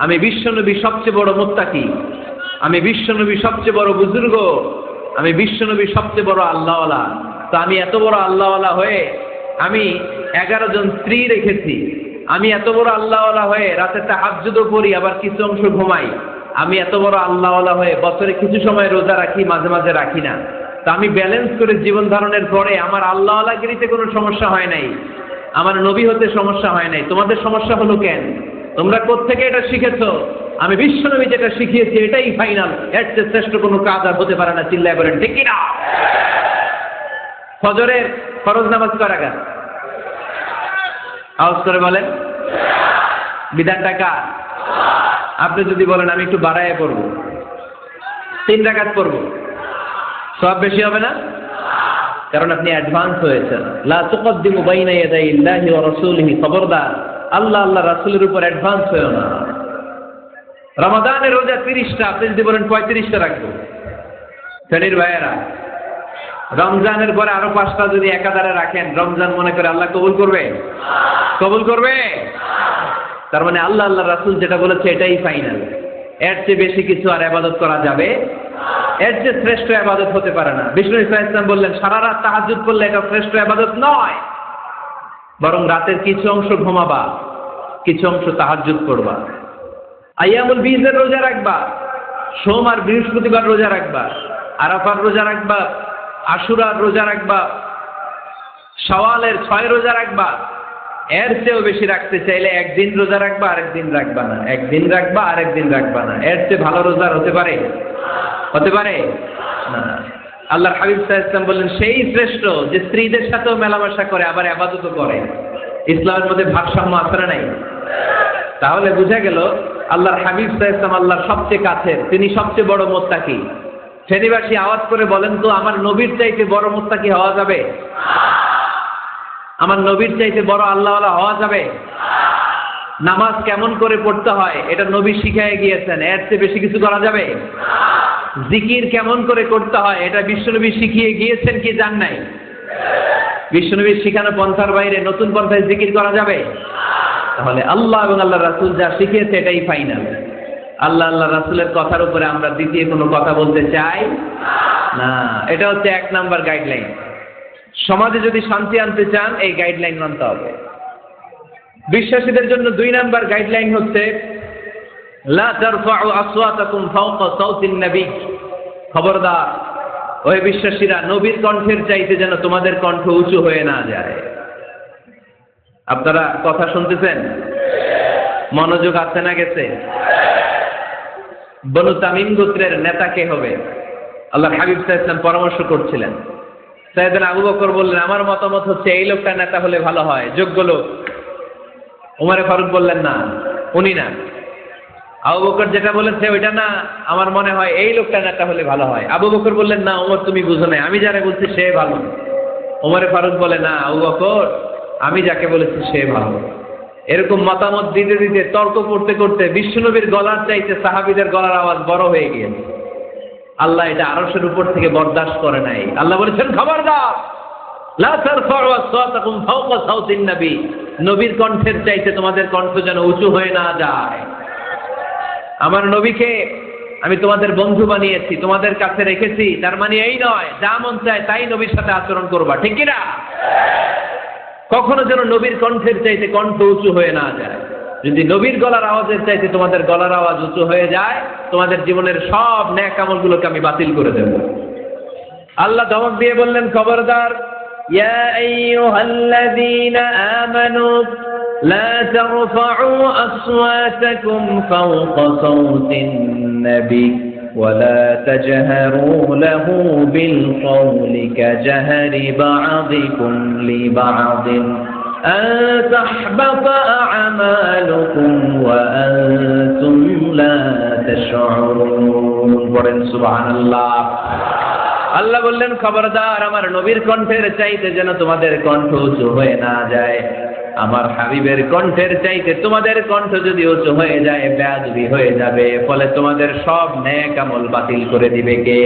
আমি বিশ্বনবী সবচেয়ে বড় মুত্তাকি, আমি বিশ্বনবী সবচেয়ে বড় বুজুর্গ, আমি বিশ্বনবী সবচেয়ে বড় আল্লাহওয়ালা। তো আমি এত বড় আল্লাহওয়ালা হয়ে আমি 11 জন স্ত্রী রেখেছি। আমি এত বড় আল্লাহওয়ালা হয়ে রাতে তাহাজ্জুদও পড়ি, আবার কিছু অংশ ঘুমাই। আমি এত বড় আল্লাহওয়ালা হয়ে বছরে কিছু সময় রোজা রাখি, মাঝে মাঝে রাখি না। তা আমি ব্যালেন্স করে জীবন ধারণের পরে আমার আল্লাহওয়ালাগিরিতে কোনো সমস্যা হয় নাই, আমার নবী হতে সমস্যা হয় নাই। তোমাদের সমস্যা হলো কেন? তোমরা কোত্থেকে এটা শিখেছো? আমি বিশ্বনবী যেটা শিখিয়েছি এটাই ফাইনাল, এর চেয়ে শ্রেষ্ঠ কোনো কাজ আর হতে পারে না। চিল্লায় বলেন ঠিক কিনা? ফজরের ফরজ নামাজ কয় রাকাত? আওয়াজ করে বলেন। বিধানটা কার? আপনি যদি বলেন আমি একটু বাড়ায় পড়ব, 3 রাকাত পড়ব, সব বেশি হবে না? কারণ আপনি অ্যাডভান্স হয়েছেন। লা তুকদ্দিমু বাইনা ইয়াদাই ইল্লাহি ওয়া রাসূলিহি, খবরদার আল্লাহ আল্লাহ রাসূলের উপর অ্যাডভান্স হয়েও না। রমাদানের রোজা 30টা, আপনি যদি বলেন 35টা রাখবো, ফেনীর ভাইয়েরা, রমজানের পরে আরো 5টা যদি একাধারে রাখেন, রমজান মনে করে আল্লাহ কবুল করবে? কবুল করবে? তার মানে আল্লাহ আল্লাহ রাসূল যেটা বলেছে এটাই ফাইনাল। এর চেয়ে বেশি কিছু আর ইবাদত করা যাবে, এর চেয়ে শ্রেষ্ঠ ইবাদত হতে পারে না। বিষ্ণু ইসলাম ইসলাম বললেন সারা রাত তাহাজ্জুদ করলে এটা শ্রেষ্ঠ ইবাদত নয়, বরং রাতের কিছু অংশ ঘুমাবা, কিছু অংশ তাহাজ্জুদ করবা। আইয়ামুল বীজের রোজা রাখবা, সোম আর বৃহস্পতিবার রোজা রাখবা, আরাফার রোজা রাখবা, আশুরার রোজা রাখবা, শাওয়ালের 6 রোজা রাখবা। এর চেয়েও বেশি রাখতে চাইলে একদিন রোজা রাখবা, আরেকদিন রাখবা না, একদিন রাখবা, আরেকদিন রাখবা না। এর চেয়ে ভালো রোজা হতে পারে? হতে পারে না। আল্লাহর হাবিব সাল্লাল্লাহু আলাইহি ওয়াসাল্লাম বললেন সেই শ্রেষ্ঠ যে স্ত্রীদের সাথেও মেলামেশা করে, আবার ইবাদতও করে। ইসলামের মধ্যে ভারসাম্য আছে না নাই? তাহলে বোঝা গেল আল্লাহর হাবিব সাল্লাল্লাহু আলাইহি ওয়াসাল্লাম আল্লাহর সবচেয়ে কাছের, তিনি সবচেয়ে বড় মুত্তাকি। ফেনীবাসী আওয়াজ করে বলেন তো, আমার নবীর চাইতে বড় মুত্তাকি হওয়া যাবে? আমার নবীর চাইতে বড় আল্লাহওয়ালা হওয়া যাবে? নামাজ কেমন করে পড়তে হয় এটা নবী শিখায় গিয়েছেন, এর চেয়ে বেশি কিছু করা যাবে? জিকির কেমন করে করতে হয় এটা বিশ্বনবী শিখিয়ে গিয়েছেন কি জান নাই? বিশ্বনবীর শিখানো পন্থার বাইরে নতুন পন্থায় জিকির করা যাবে? তাহলে আল্লাহ এবং আল্লাহ রাসূল যা শিখিয়েছে এটাই ফাইনাল। আল্লাহ আল্লাহ রাসূলের কথার উপরে আমরা দ্বিতীয় কোনো কথা বলতে চাই না। এটা হচ্ছে 1 নাম্বার গাইডলাইন। সমাজে যদি শান্তি আনতে চান এই গাইডলাইন মানতে হবে। বিশ্বাসীদের জন্য 2 নাম্বার গাইডলাইন হচ্ছে লা তারফাউ আসওয়াতাকুম ফাওকা সাওতিন নবী। খবরদার ওই বিশ্বাসীরা, নবীর কণ্ঠের চাইতে যেন তোমাদের কণ্ঠ উঁচু হয়ে না যায়। আপনারা কথা শুনতেছেন? মনোযোগ আছে না গেছে? বনু তামিম গোত্রের নেতা কে হবে? আল্লাহর হাবিব সাল্লাল্লাহু আলাইহি ওয়াসাল্লাম পরামর্শ করছিলেন। সাইয়েদনা আবু বকর বললেন আমার মতামত হচ্ছে এই লোকটা নেতা হলে ভালো হয়, যোগ্য লোক। ওমর ফারুক বললেন না, উনি না। আবু বকর যেটা বলেছে ওইটা না, আমার মনে হয় এই লোকটা নেতা হলে ভালো হয়। আবু বকর বললেন না ওমর তুমি বুঝো না, আমি যারা বলছি সে ভালো। ওমর ফারুক বলে না আবু বকর, আমি যাকে বলেছি সে ভালো। এরকম মতামত দিতে দিতে, তর্ক করতে করতে বিশ্বনবীর গলার চাইতে সাহাবীদের গলার আওয়াজ বড় হয়ে গিয়েছে। আল্লাহ এটা আরশের উপর থেকে বরদাস্ত করে নাই। আল্লাহ বলেছেন খবরদার, লা তারফাউ আসওয়াতাকুম ফাওকা সাওতিন নবী। নবীর কণ্ঠের চাইতে তোমাদের কণ্ঠ যেন উঁচু হয়ে না যায়। আমার নবীকে আমি তোমাদের বন্ধু বানিয়েছি, তোমাদের কাছে রেখেছি, তার মানে এই নয় যা মন চায় তাই নবীর সাথে আচরণ করবা, ঠিক কি না? কখনো যেন নবীর কণ্ঠের চাইতে কণ্ঠ উঁচু হয়ে না যায়। যদি নবীর গলার আওয়াজের চাইতে তোমাদের গলার আওয়াজ উঁচু হয়ে যায়, তোমাদের জীবনের সব নেক আমলগুলোকে আমি বাতিল করে দেব। আল্লাহ ধমক দিয়ে বললেন খবরদার, ইয়া আইয়ুহাল্লাযীনা আমানু লা তারফাউ আসওয়াতাকুম ফাওকা সাওতিন নবী ولا تجهروا له بالقول كجهر بعضكم لبعض أن تحبط أعمالكم وأنتم لا تشعرون। سبحان الله। আল্লাহ বললেন খবরদার, আমার নবীর কণ্ঠের চাইতে যেন তোমাদের কণ্ঠ উঁচু হয়ে না যায়। আমার হাবিবের কণ্ঠের চাইতে তোমাদের কণ্ঠ যদি উঁচু হয়ে যায় বেয়াদবি হয়ে যাবে, ফলে তোমাদের সব নেক আমল বাতিল করে দিবে কে?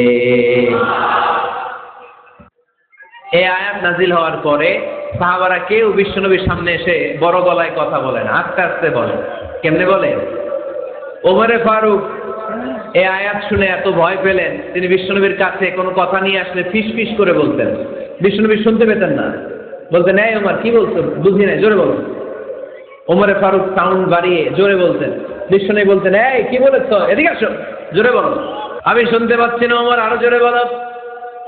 এই আয়াত নাজিল হওয়ার পরে সাহাবারা কেউ বিশ্বনবীর সামনে এসে বড় গলায় কথা বলে না, আস্তে আস্তে বলে। কেমনে বলে? ওমরে ফারুক এই আয়াত শুনে এত ভয় পেলেন, তিনি বিশ্বনবীর কাছে কোনো কথা নিয়ে আসলে ফিস ফিস করে বলতেন। বিশ্বনবী শুনতে পেতেন না, বলতেন এই ওমর কি বলছো, বুঝি নাই, জোরে বলো। ওমরে ফারুক সাউন্ড বাড়িয়ে জোরে বলতেন। বিশ্বনবী বলতেন এই কি বলেছ, এদিকে আসো, জোরে বলো। আমি শুনতে পাচ্ছি না ওমর, আরো জোরে বলো।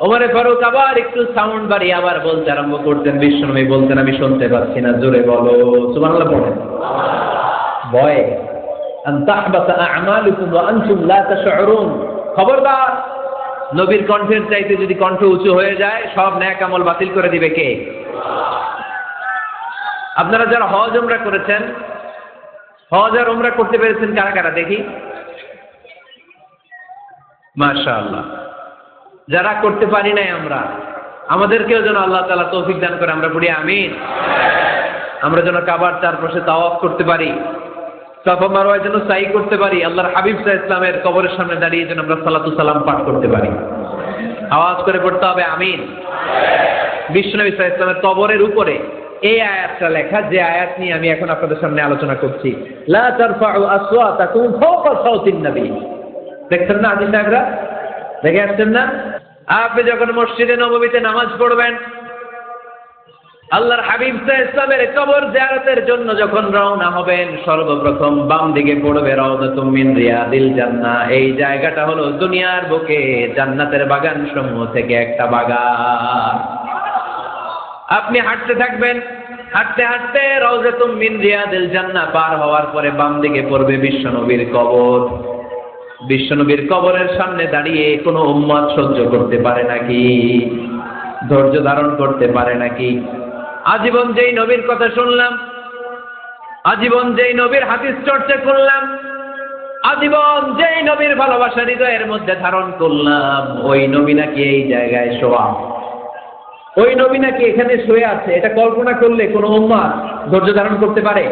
ওমরে ফারুক আবার একটু সাউন্ড বাড়িয়ে আবার বলতে আরম্ভ করতেন। বিশ্বনবী বলতেন আমি শুনতে পাচ্ছি না, জোরে বলো। সুবহানাল্লাহ পড়েন। ভয় আন তাহবাতা আ'মালুকুম ওয়া আনতুম লা তাশউরুন। খবরদার, নবীর কণ্ঠের চাইতে যদি কণ্ঠ উঁচু হয়ে যায় সব নেক আমল বাতিল করে দিবে কে? আপনারা যারা হজ উমরা করেছেন, হজ আর উমরা করতে পেরেছেন কারা কারা দেখি? মাশাআল্লাহ। যারা করতে পারি নাই আমরা, আমাদেরকেও যেন আল্লাহ তাআলা তৌফিক দান করে, আমরা পড়ি আমিন। আমরা যেন কাবার চারপাশে তাওয়াফ করতে পারি, সাফা মারওয়ায় যেন সাই করতে পারি, আল্লাহর হাবিব সাল্লাল্লাহু আলাইহি ওয়াসাল্লামের কবরের সামনে দাঁড়িয়ে যেন আমরা সালাতু সালাম পাঠ করতে পারি। আওয়াজ করে পড়তে হবে আমিন। বিশ্বনবী সাল্লাল্লাহু আলাইহি ওয়াসাল্লামের কবরের উপরে এই আয়াতটা লেখা, যে আয়াত নিয়ে আমি এখন আপনাদের সামনে আলোচনা করছি। লা তারফাউ আসওয়াতাকুম ফাওকা সাওতিন নবী। দেখছেন না হাজী সাহেবরা, দেখে আসছেন না? আপনি যখন মসজিদে নববীতে নামাজ পড়বেন, আল্লাহর হাবিব সাল্লাল্লাহু আলাইহি ওয়াসাল্লামের কবর জিয়ারতের জন্য যখন রওনা হবেন, সর্বপ্রথম বাম দিকে পড়বে রাউদাতুম মিন রিয়াদিল জান্নাহ। এই জায়গাটা হলো দুনিয়ার বুকে জান্নাতের বাগান সমূহ থেকে একটা বাগান। আপনি হাঁটতে থাকবেন, হাঁটতে হাঁটতে রাউদাতুম মিন রিয়াদিল জান্নাহ পার হওয়ার পরে বাম দিকে পড়বে বিশ্বনবীর কবর। বিশ্বনবীর কবরের সামনে দাঁড়িয়ে কোনো উম্মত সহ্য করতে পারে নাকি? ধৈর্য ধারণ করতে পারে নাকি? আজীবন যেই নবীর কথা শুনলাম, আজীবন যেই নবীর হাদিস চর্চা করলাম, আজীবন যেই নবীর ভালোবাসা হৃদয়ের মধ্যে ধারণ করলাম, ওই নবী নাকি এই জায়গায় শোয়া, ওই নবী নাকি এখানে শুয়ে আছে, এটা কল্পনা করলে কোনো উম্মত ধৈর্য ধারণ করতে পারে?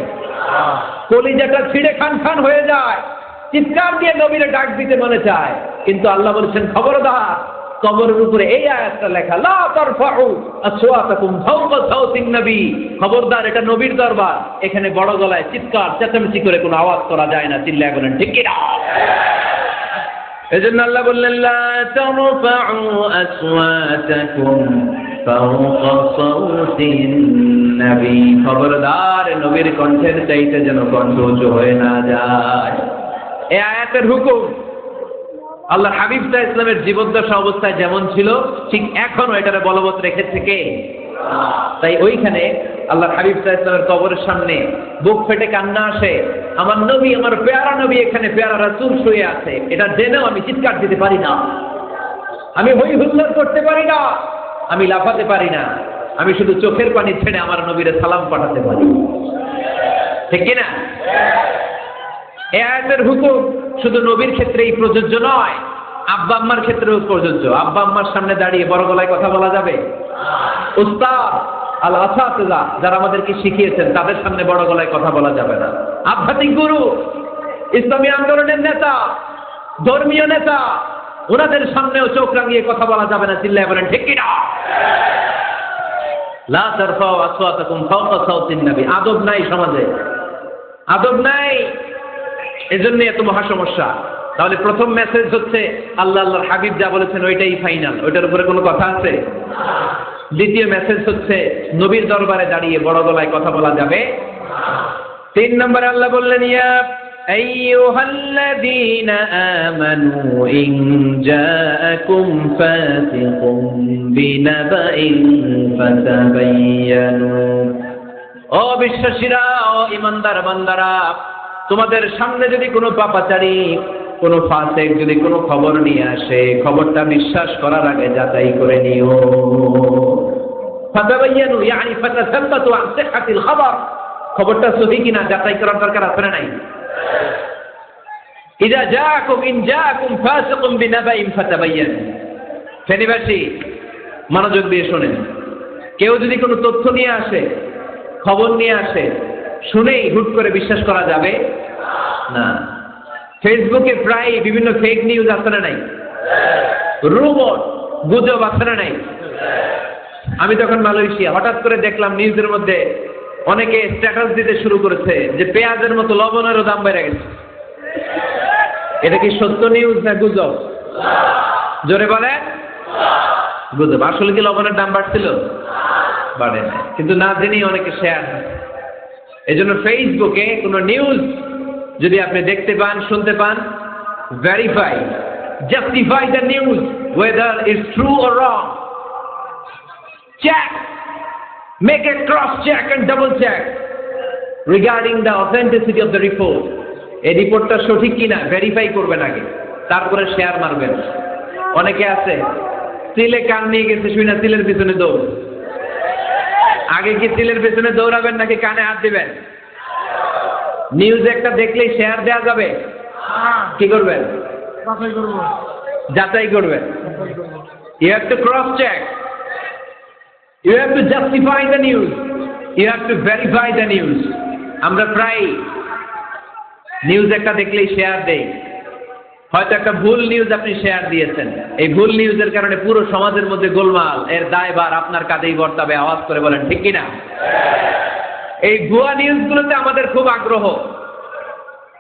কলিজাটা ছিঁড়ে খান খান হয়ে যায়, চিৎকার দিয়ে নবীরে ডাক দিতে মনে চায়। কিন্তু আল্লাহ বলেছেন খবরদার, কবরের উপরে এই আয়াতটা লেখা, লা তারফাউ আসওয়াতাকুম ফাওকা সাওতিন নবী। খবরদার, এটা নবীর দরবার, এখানে বড় গলায় চিৎকার চেঁচামেচি করে কোনো আওয়াজ করা যায় না। চিল্লায় বলেন ঠিক কি না? এজন্য আল্লাহ বললেন লা তারফাউ আসওয়াতাকুম ফাওকা সাওতিন নবী। খবরদার, নবীর কণ্ঠের চাইতে যেন কণ্ঠ উঁচু হয়ে না যায়। এই আয়াতের হুকুম আল্লাহর হাবিব সাল্লাল্লাহু আলাইহি ওয়াসাল্লামের জীবদ্দশা অবস্থায় যেমন ছিল, ঠিক এখনো এটারে বলবৎ রেখেছে কে? তাই ওইখানে আল্লাহর হাবিব সাল্লাল্লাহু আলাইহি ওয়াসাল্লামের কবরের সামনে বুক ফেটে কান্না আসে, আমার নবী, আমার পেয়ারা নবী এখানে, পেয়ারা রাসূল শুয়ে আছে, এটা জেনেও আমি চিৎকার দিতে পারি না, আমি হই হুল্লোড় করতে পারি না, আমি লাফাতে পারি না, আমি শুধু চোখের পানি ছেড়ে আমার নবীরে সালাম পাঠাতে পারি। ঠিক কি না? এই আয়াতের হুকুম শুধু নবীর ক্ষেত্রেই প্রযোজ্য নয়, আব্বা আম্মার ক্ষেত্রেও প্রযোজ্য। আব্বা আম্মার সামনে দাঁড়িয়ে বড় গলায় কথা বলা যাবে? উস্তাদ আল আসাতিজা যারা আমাদেরকে শিখিয়েছেন, তাদের সামনে বড় গলায় কথা বলা যাবে না। আধ্যাত্মিক গুরু, ইসলামী আন্দোলনের নেতা, ধর্মীয় নেতা, ওনাদের সামনেও চোখ রাঙিয়ে কথা বলা যাবে না। চিল্লায় বলেন ঠিক কি না? লা তারফাউ আসওয়াতাকুম ফাওকা সাওতিন নবী। আদব নাই সমাজে, আদব নাই, এজন্য এত মহা সমস্যা। তাহলে প্রথম মেসেজ হচ্ছে আল্লাহ আল্লাহর হাবিব যা বলেছেন ওইটাই ফাইনাল, ওইটার উপরে কোনো কথা আছে? দ্বিতীয় মেসেজ হচ্ছে নবীর দরবারে দাঁড়িয়ে বড় গলায় কথা বলা যাবে। 3 নম্বরে আল্লাহ বললেন ইয়া আইয়ুহাল্লাযীনা আমানু ইন জাআকুম ফাসিকুম বিনাবাইন ফাতাবায়ানু। ও বিশ্বাসীরা, ও ঈমানদার বান্দারা, তোমাদের সামনে যদি কোনো পাপাচারী, কোনো ফাসিক যদি কোনো খবর নিয়ে আসে, খবরটা বিশ্বাস করার আগে যাচাই করে নিও। ফাতাবায়ানু ইয়ানি ফাতাসাব্বাতু আন সিহহাতিল খবর। খবরটা সহি কিনা যাচাই করার দরকার আছে না নাই? ইযা জাআকুম ইন জাআকুম ফাসিকুম বিনাবাইন ফাতাবায়ানু। ফেনীবাসী মনোযোগ দিয়ে শোনেন, কেউ যদি কোনো তথ্য নিয়ে আসে, খবর নিয়ে আসে, শুনেই হুট করে বিশ্বাস করা যাবে না। ফেসবুকে প্রায় বিভিন্ন ফেক নিউজ আছে না নাই, রুমর গুজব আছে না নাই। আমি তখন মালয়েশিয়া, হঠাৎ করে দেখলাম নিউজের মধ্যে অনেকে স্ট্যাটাস দিতে শুরু করেছে যে পেঁয়াজের মতো লবণেরও দাম বেড়ে গেছে। এটা কি সত্য নিউজ না গুজব? জোরে বলে গুজব। আসলে কি লবণের দাম বাড়ছিল? বাড়ে না, কিন্তু না জেনেই অনেকে শেয়ার। এই জন্য ফেসবুকে কোনো নিউজ যদি আপনি দেখতে পান, শুনতে পান, verify, justify the news whether it's true or wrong. Check, make a cross check and double check regarding the authenticity of the report. এই রিপোর্টটা সঠিক কিনা ভেরিফাই করবেন আগে, তারপরে শেয়ার মারবেন। অনেকে আছে তিলে কান নিয়ে গেছে, শুই না তিলের পিছনে দৌড়। আগে কি তিলের পিছনে দৌড়াবেন নাকি কানে হাত দিবেন? নিউজ একটা দেখলেই শেয়ার দেওয়া যাবে? কি করবেন? যাচাই করবেন। You have to cross check. You have to justify the news. You have to verify the news. আমরা প্রায় নিউজ একটা দেখলেই শেয়ার দেই। হয়তো একটা ভুল নিউজ আপনি শেয়ার দিয়েছেন, এই ভুল নিউজের কারণে পুরো সমাজের মধ্যে গোলমাল, এর দায়ভার আপনার কাঁধেই বর্তাবে। আওয়াজ করে বলেন ঠিক কিনা? এই ভুয়া নিউজগুলোতে আমাদের খুব আগ্রহ।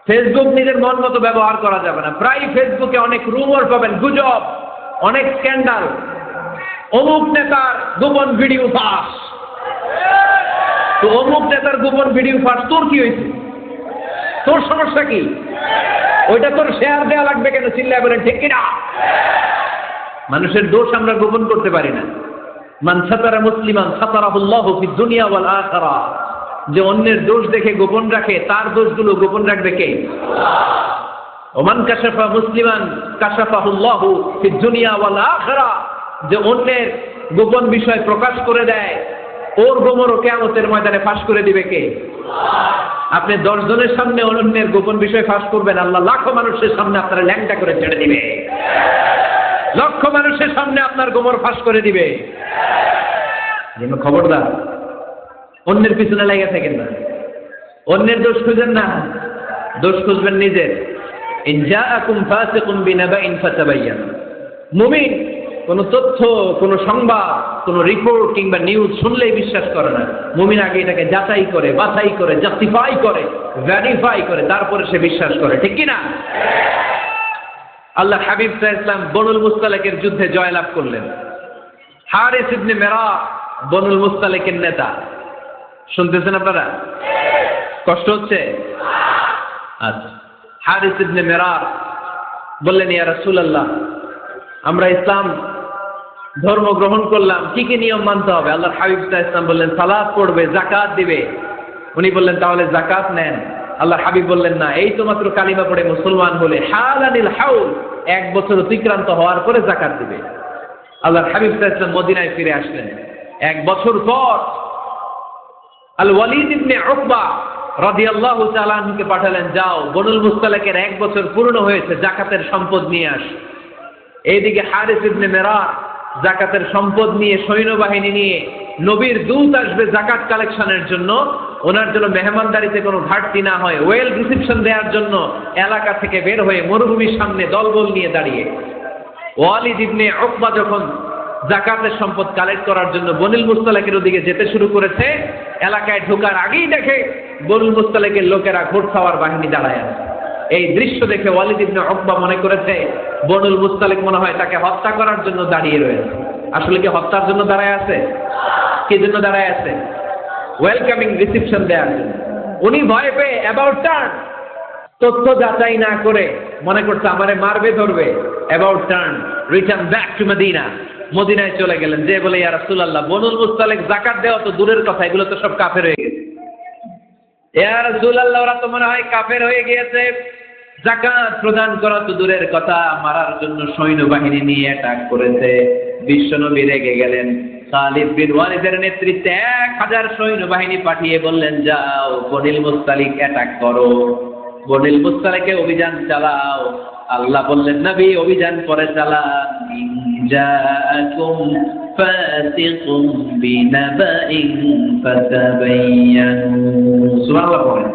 ফেসবুক নিজের মন মতো ব্যবহার করা যাবে না। প্রায় ফেসবুকে অনেক রুমর পাবেন, গুজব, অনেক স্ক্যান্ডাল। অমুক নেতার গোপন ভিডিও ফাঁস। তো অমুক নেতার গোপন ভিডিও ফাঁস, তোর কি হয়েছে? তোর সমস্যা কি? ওইটা তোর শেয়ার দেওয়া লাগবে কেন? চিল্লায় বলেন ঠিক কিনা? মানুষের দোষ আমরা গোপন করতে পারি না। মান সাতারা মুসলিমান সাতারাহুল্লাহু ফিদ দুনিয়া ওয়াল আখিরাহ। যে অন্যের দোষ দেখে গোপন রাখে, তার দোষগুলো গোপন রাখবে কে? ওমান কাশাফা মুসলিমান কাশাফাহুল্লাহু ফিদ দুনিয়া ওয়াল আখিরাহ। যে অন্যের গোপন বিষয় প্রকাশ করে দেয়, ওর গোমরও কিয়ামতের ময়দানে ফাঁস করে দিবে কে? আপনি 10 জনের সামনে অন্যের গোপন বিষয় ফাঁস করবেন, আল্লাহ লাখো মানুষের সামনে আপনার ল্যাংটা করে ছেড়ে দিবে। লক্ষ মানুষের সামনে আপনার গোমর ফাঁস করে দিবে। জন্য খবরদার, অন্যের পিছনে লেগে থাকেন না, অন্যের দোষ খুঁজেন না, দোষ খুঁজবেন নিজের। ইন জাআকুম ফাসিকুম বিনাবাইন ফাতাবায়ান। মুমিন কোন তথ্য, কোন সংবাদ, কোন রিপোর্ট কিংবা নিউজ শুনলেই বিশ্বাস করে না। মুমিন আগে এটাকে যাচাই করে, বাছাই করে, জাস্টিফাই করে, ভেরিফাই করে, তারপরে সে বিশ্বাস করে। ঠিক কি না? আল্লাহ হাবিব সাল্লাল্লাহু আলাইহি ওয়াসাল্লাম বনুল মুস্তালিকের যুদ্ধে জয়লাভ করলেন। হারিস ইবনে মেরা বনুল মুস্তালিকের নেতা। শুনতেছেন আপনারা? কষ্ট হচ্ছে? আচ্ছা। হারিস ইবনে মেরা বললেন, ইয়া রাসূলুল্লাহ, আমরা ইসলাম ধর্ম গ্রহণ করলাম, কি কি নিয়ম মানতে হবে? আল্লাহর হাবিব সাল্লাল্লাহু আলাইহি ওয়াসাল্লাম বললেন, সালাত পড়বে, যাকাত দিবে। উনি বললেন, তাহলে যাকাত নেন। আল্লাহর হাবিব বললেন, না, এই তো মাত্র কালিমা পড়ে মুসলমান হলে হালানিল হাউল, 1 বছর অতিক্রান্ত হওয়ার পরে যাকাত দিবে। আল্লাহর হাবিব সাল্লাল্লাহু আলাইহি ওয়াসাল্লাম মদিনায় ফিরে আসলেন। 1 বছর পর আল ওয়ালিদ ইবনে উকবা রাদিয়াল্লাহু তাআলা আনহুকে পাঠালেন, যাও বনুল মুস্তালিকের 1 বছর পূর্ণ হয়েছে, যাকাতের সম্পদ নিয়ে আস। এইদিকে হারিস ইবনে মেরা যাকাতের সম্পদ নিয়ে, সৈন্যবাহিনী নিয়ে, নবীর দূত আসবে যাকাত কালেকশনের জন্য, ওনার জন্য মেহমানদারিতে কোনো ঘাটতি না হয়, ওয়েল রিসিপশন দেওয়ার জন্য এলাকা থেকে বের হয়ে মরুভূমির সামনে দলবল নিয়ে দাঁড়িয়ে। ওয়ালিদ ইবনে উকবা যখন যাকাতের সম্পদ কালেক্ট করার জন্য বনুল মুস্তালিকের ওদিকে যেতে শুরু করেছে, এলাকায় ঢোকার আগেই দেখে বনুল মুস্তালিকের লোকেরা ঘোড়সাওয়ার বাহিনী দাঁড়ায় আছে। এই দৃশ্য দেখে ওয়ালিদ ইবনে উকবা মনে করেছে বনুল মুস্তালিক মনে হয় তাকে হত্যা করার জন্য দাঁড়িয়ে রয়েছে। আসলে কি হত্যার জন্য দাঁড়ায় আছে? কি জন্য দাঁড়ায় আছে? ওয়েলকামিং রিসিপশন দেওয়ার জন্য। উনি ভয় পেয়ে অ্যাবাউট টার্ন, তথ্য যাচাই না করে মনে করছে আমারে মারবে ধরবে, about turn, return back to Medina. মদিনায় চলে গেলেন, যে বলে, ইয়া রাসূলুল্লাহ, বনুল মুস্তালিক যাকাত দেওয়া তো দূরের কথা, এগুলো তো সব কাফের হয়ে গেছে। ইয়া রাসূলুল্লাহ, ওরা তো মনে হয় কাফের হয়ে গিয়েছে, যাকাত প্রদান করা তো দূরের কথা, মারার জন্য সৈন্যবাহিনী নিয়ে অ্যাটাক করেছে। বিশ্বনবী রেগে গেলেন। খালিদ বিন ওয়ালিদের নেতৃত্বে 1000 সৈন্যবাহিনী পাঠিয়ে বললেন, যাও বনুল মুস্তালিক অ্যাটাক করো, বনুল মুস্তালিকে অভিযান চালাও। আল্লাহ বললেন, নবী অভিযান পরে চালান, جاءكم فاسق بنبأ فتبينوا সুবহানাল্লাহ পড়েন।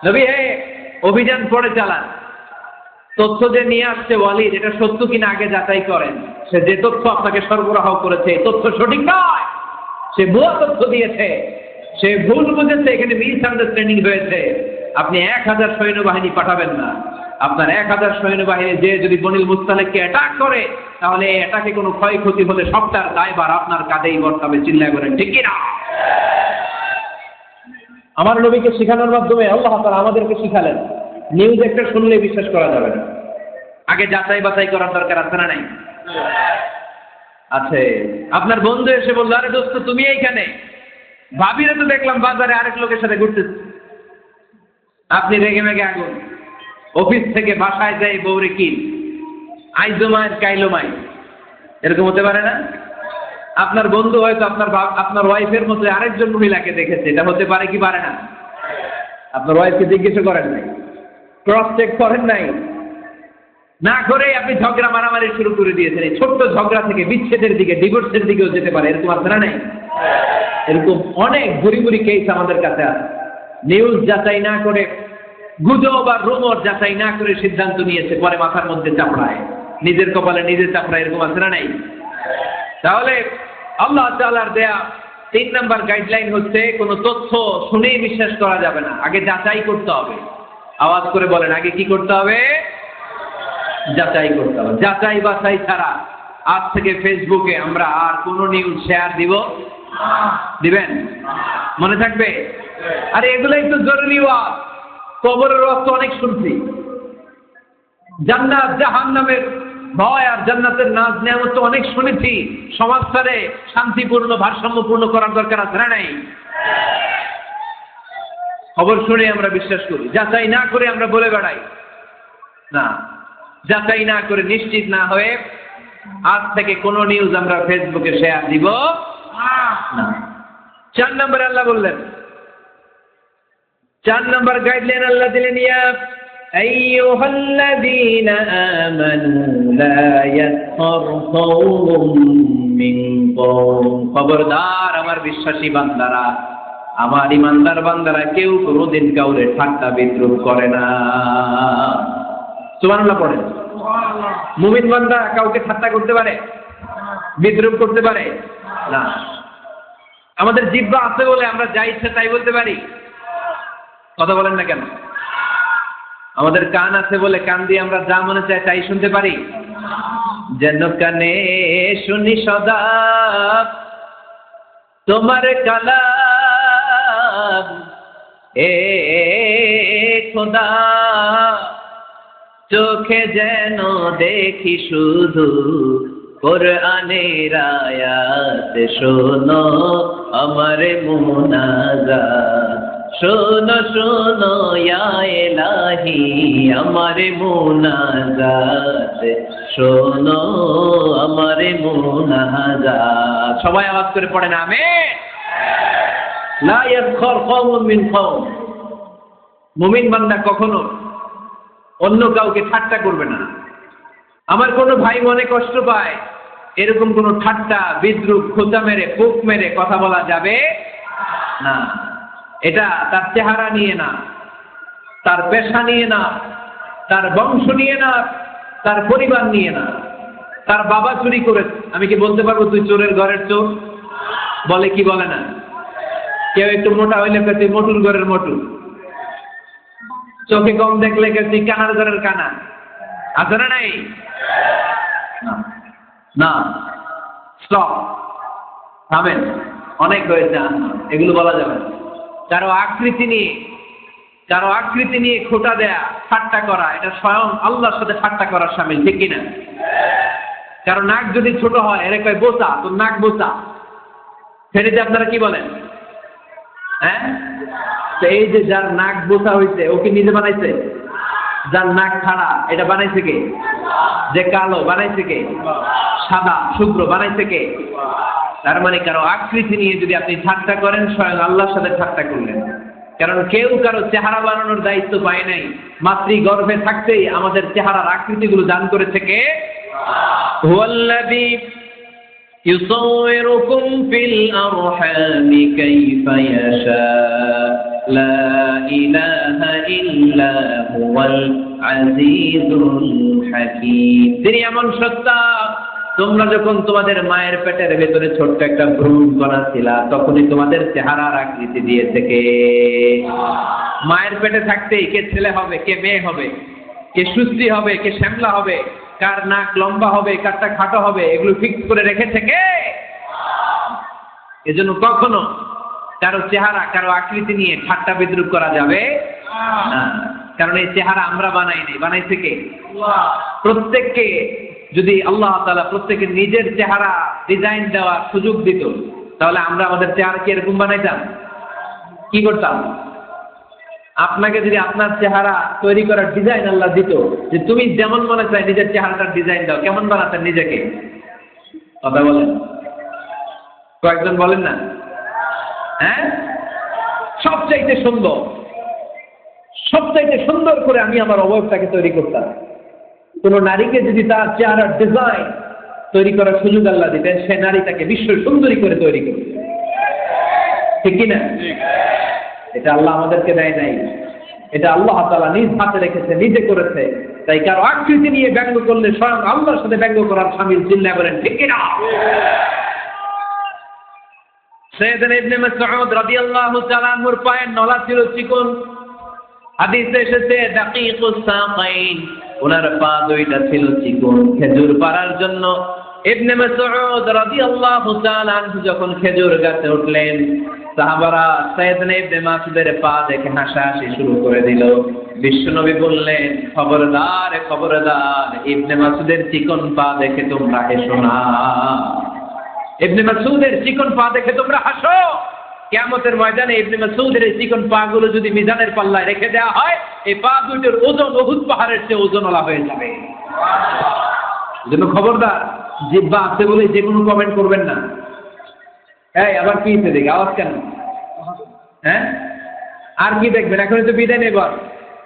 নবী অভিযান পড়ে চালান, তথ্য যে নিয়ে আসছে ওয়ালিদ এটা সত্য কিনা আগে যাচাই করেন। সে যে তথ্য আপনাকে সরবরাহ করেছে এই তথ্য সঠিক নয়, সে ভুয়া তথ্য দিয়েছে, সে ভুল বুঝেছে, এখানে মিস আন্ডারস্ট্যান্ডিং হয়েছে। আপনি 1000 সৈন্যবাহিনী পাঠাবেন না। আপনার 1000 সৈন্যবাহিনী যে যদি বনিল মুস্তালিককে অ্যাটাক করে, তাহলে এই অ্যাটাকে কোনো ক্ষয়ক্ষতি হলে সবটার দায়ভার আপনার কাঁধেই বর্তাবে। চিল্লায় বলেন ঠিক কিনা? আমার নবীকে শেখানোর মাধ্যমে আল্লাহ তাআলা আমাদেরকে শিখালেন নিউজ একটা শুনলে বিশ্বাস করা যাবে না, আগে যাচাই বাছাই করার দরকার আছে না নাই? আছে। আপনার বন্ধু এসে বলল, আরে দোস্ত তুমি এইখানে, ভাবিরে তো দেখলাম বাজারে আরেক লোকের সাথে ঘুরতেছে। আপনি রেগে মেগে আগুন, অফিস থেকে বাসায় যাই বউরে কি আইজোমায় কাইলোমাই, এরকম হতে পারে না? আপনার বন্ধু হয়তো আপনার ওয়াইফের মতো আরেকজন মহিলাকে দেখেছে, এটা হতে পারে কি পারে না? আপনার ওয়াইফকে জিজ্ঞেস করেন নাই, ক্রস চেক করেন নাই, না করে আপনি ঝগড়া মারামারি শুরু করে দিয়েছেন। এই ছোট্ট ঝগড়া থেকে বিচ্ছেদের দিকে, ডিভোর্সের দিকেও যেতে পারে, এরকম আছে না নাই? এরকম অনেক বুড়ি বুড়ি কেস আমাদের কাছে আছে। নিউজ যাচাই না করে, গুজব আর রুমর যাচাই না করে সিদ্ধান্ত নিয়েছে, পরে মাথার মধ্যে চাপড়ায়, নিজের কপালে নিজে চাপড়ায়, এরকম আছে না নাই? তাহলে আল্লাহ তাআলার দেয়া 3 নাম্বার গাইডলাইন হচ্ছে কোন তথ্য শুনেই বিশ্বাস করা যাবে না, আগে যাচাই করতে হবে। আওয়াজ করে বলেন, আগে কি করতে হবে? যাচাই করতে হবে। যাচাই বাছাই ছাড়া আজ থেকে ফেসবুকে আমরা আর কোন নিউজ শেয়ার দিবেন? মনে থাকবে? আরে এগুলাই তো জরুরি ওয়াজ। কবরের ওয়াজ তো অনেক শুনছি, জান্নাত জাহান্নামের ভয় আর জান্নাতের নাজ নেয়ামত তো অনেক শুনেছি। সমাজটারে শান্তিপূর্ণ ভারসাম্যপূর্ণ করার দরকার আছে না নাই? খবর শুনে আমরা বিশ্বাস করি, যাচাই না করে আমরা বলে বেড়াই না। যাচাই না করে নিশ্চিত না হয়ে আজ থেকে কোন নিউজ আমরা ফেসবুকে শেয়ার দিব না। 4 নম্বরে আল্লাহ বললেন, 4 নম্বর গাইডলাইন আল্লাহ দিলেন, ইয়া আইয়ুহাল্লাযীনা আমানু লা ইয়াসখার কওমুম মিন কওম। খবরদার আমার বিশ্বাসী বান্দারা, আমার ইমানদার বান্দারা কেউ কোনোদিন কাউরে ঠাট্টা বিদ্রূপ করে না। সুবহানাল্লাহ পড়েন। মুমিন বান্দা কাউকে ঠাট্টা করতে পারে, বিদ্রূপ করতে পারে না। আমাদের জিহ্বা আছে বলে আমরা যা ইচ্ছা তাই বলতে পারি, কথা বলেন না কেন? আমাদের কান আছে বলে কান দিয়ে আমরা যা মনে চায় তাই শুনতে পারি। যেন কানে শুনি সদা তোমার কালাম, এ খোদা চোখে যেন দেখি শুধু কোরআনের আয়াত। শোনো আমার মুনাজাত, শোনো শোনো ইয়া ইলাহি আমার মুনাজাত, শোনো আমার মুনাজাত। সবাই আওয়াজ করে পড়েন আমিন। লা ইয়াসখার কওমুম মিন কওম। মুমিন বান্দা কখনো অন্য কাউকে ঠাট্টা করবে না। আমার কোনো ভাই মনে কষ্ট পায়, এরকম কোনো ঠাট্টা বিদ্রূপ খোঁচা মেরে পোক মেরে কথা বলা যাবে না। এটা তার চেহারা নিয়ে না, তার পেশা নিয়ে না, তার বংশ নিয়ে না, তার পরিবার নিয়ে না। তার বাবা চুরি করেছে, আমি কি বলতে পারবো তুই চোরের ঘরের চোর? বলে কি বলে না? কেউ একটু মোটা হইলে তুই মোটুর ঘরের মোটু, চোখে কম দেখলে তুই কানার ঘরের কানা। আছে না নাই? না, স্টপ, থামেন, অনেক হয়েছে, এগুলো বলা যাবে না। কারো আকৃতি নিয়ে খোঁটা দেয়া, ঠাট্টা করা, এটা স্বয়ং আল্লাহর সাথে ঠাট্টা করার শামিল, ঠিক কিনা? কারো নাক যদি ছোট হয়, এর কয় বোচা, তোর নাক বোচা। ফেরিতে আপনারা কি বলেন? হ্যাঁ, তো এই যে যার নাক বোচা হয়েছে ও কি নিজে বানাইছে? যার নাক খাড়া এটা বানাইছে কে? যে কালো বানাইছে কে? সাদা শুভ্র বানাইছে কে? তার মানে কারো আকৃতি নিয়ে যদি আপনি ঠাট্টা করেন, স্বয়ং আল্লাহর সাথে ঠাট্টা করলেন। কারণ কেউ কারো চেহারা বানানোর দায়িত্ব পায় নাই। মাতৃ গর্ভে থাকতেই আমাদের চেহারার আকৃতিগুলো দান করেছে কে? হুয়াল্লাযী ইউসাউwirukum ফিল আরহামি কাইফা ইয়াশা লা ইলাহা ইল্লা হুয়াল আজিজুল হাকীম। তিনি এমন সত্তা, তোমরা যখন তোমাদের মায়ের পেটের ভেতরে ছোট্ট একটা ভ্রূণ কণা ছিলা, তখনই তোমাদের চেহারার আকৃতি দিয়েছে কে? মায়ের পেটে থাকতেই কে ছেলে হবে, কে মেয়ে হবে, কে সুশ্রী হবে, কে শ্যামলা হবে, কার নাক লম্বা হবে, কারটা খাটো হবে, এগুলো ফিক্স করে রেখেছে কে? এজন্য কখনো কারো চেহারা, কারো আকৃতি নিয়ে ঠাট্টা বিদ্রুপ করা যাবে না, কারণ এই চেহারা আমরা বানাইনি, বানাইছে কে? প্রত্যেককে যদি আল্লাহ তাআলা প্রত্যেকের নিজের চেহারা ডিজাইন দেওয়ার সুযোগ দিত, তাহলে আমরা আমাদের চেহারা কি এরকম বানাইতাম? কি করতাম? আপনাকে যদি আপনার চেহারা তৈরি করার ডিজাইন আল্লাহ দিত, যে তুমি যেমন মনে চাই নিজের চেহারাটার ডিজাইন দাও, কেমন বানাতেন নিজেকে? কথা বলেন, কয়েকজন বলেন না? হ্যাঁ, সবচাইতে সুন্দর, সবচাইতে সুন্দর করে আমি আমার অবয়বটাকে তৈরি করতাম। কোন নারীকে যদি তার চেহারার ডিজাইন তৈরি করার সুযোগ আল্লাহ দিতেন, সে নারীটাকে বিশ্ব সুন্দরী করে তৈরি করত, ঠিক কিনা? এটা আল্লাহ আমাদেরকে দেয় নাই, এটা আল্লাহ তাআলা নিজ হাতে রেখেছে, নিজে করেছে। তাই কারো আকৃতি নিয়ে ব্যঙ্গ করলে স্বয়ং আল্লাহর সাথে ব্যঙ্গ করার শামিল, চিল্লায় বলেন ঠিক কিনা? সাইয়েদনা ইবনে মাসউদ রাদিয়াল্লাহু তাআলা আনহুর পায়ের নলা ছিল চিকন, হাদিসে এসেছে দাকিকুস সাকাইন, ওনার পা দুইটা ছিল চিকন। খেজুর পাড়ার জন্য ইবনে মাসউদ রাদিয়াল্লাহু তাআলা আনহু যখন খেজুর গাছে উঠলেন, সাহাবারা সাইয়েদনা ইবনে মাসউদের পা দেখে হাসাহাসি শুরু করে দিল। বিশ্বনবী বললেন, খবরদার খবরদার, ইবনে মাসউদের চিকন পা দেখে তোমরা হেসো না, ইবনে মাসউদের চিকন পা দেখে তোমরা হাসো। কিয়ামতের ময়দানে ইবনে মাসউদের এই চিকন পা গুলো যদি মিজানের পাল্লায় রেখে দেওয়া হয়, এই পা দুইটার ওজন উহুদ পাহাড়ের চেয়ে ওজনওয়ালা হয়ে যাবে। এজন্য খবরদার, জিহ্বা আছে বলে যে কোনো কমেন্ট করবেন না। এই আবার কি হচ্ছে দেখি, আওয়াজ কেন? হ্যাঁ, আর কি দেখবেন? এখন তো বিদায় নেবার,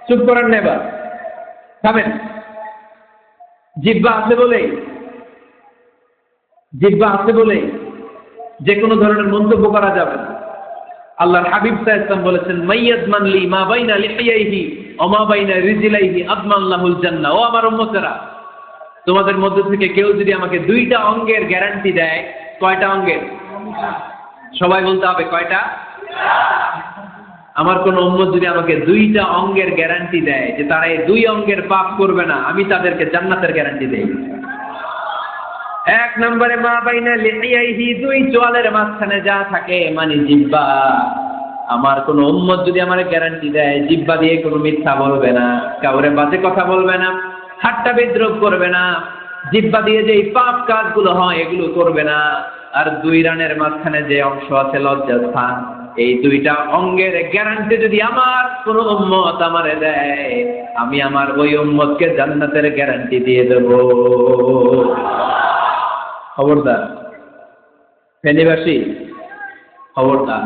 চুপ করেন না, এবার থামেন। জিহ্বা আছে বলে, জিহ্বা আছে বলে যে কোনো ধরনের মন্তব্য করা যাবে না। আল্লাহর হাবিব সাল্লাল্লাহু আলাইহি ওয়াসাল্লাম বলেছেন, মাইয়াজমান লি মা বাইনা লিহিয়াইহি ওয়া মা বাইনা রিজলাইহি আদমান লাহুল জান্নাহ। ও আমার উম্মতেরা, তোমাদের মধ্য থেকে কেউ যদি আমাকে দুইটা অঙ্গের গ্যারান্টি দেয়, কয়টা অঙ্গের? সবাই বলতে হবে কয়টা? আমার কোন উম্মত যদি আমাকে দুইটা অঙ্গের গ্যারান্টি দেয় যে তারা এই দুই অঙ্গের পাপ করবে না, আমি তাদেরকে জান্নাতের গ্যারান্টি দেই। এক নম্বরে মা বাইনা লিহিয়াইহি, দুই চোয়ালের মাঝখানে যা থাকে মানে জিহ্বা। আমার কোন উম্মত যদি আমার গ্যারান্টি দেয়, জিহ্বা দিয়ে কোনো মিথ্যা বলবে না, কাউরে বাজে কথা বলবে না, ঠাট্টা বিদ্রুপ করবে না, জিহ্বা দিয়ে যে পাপ কাজগুলো হয় এগুলো করবে না, আর দুই রানের মাঝখানে যে অংশ আছে লজ্জাস্থান, এই দুইটা অঙ্গের গ্যারান্টি যদি আমার কোন উম্মত আমারে দেয়, আমি আমার ওই উম্মতকে জান্নাতের গ্যারান্টি দিয়ে দেব। খবরদার ফেনীবাসী, খবরদার,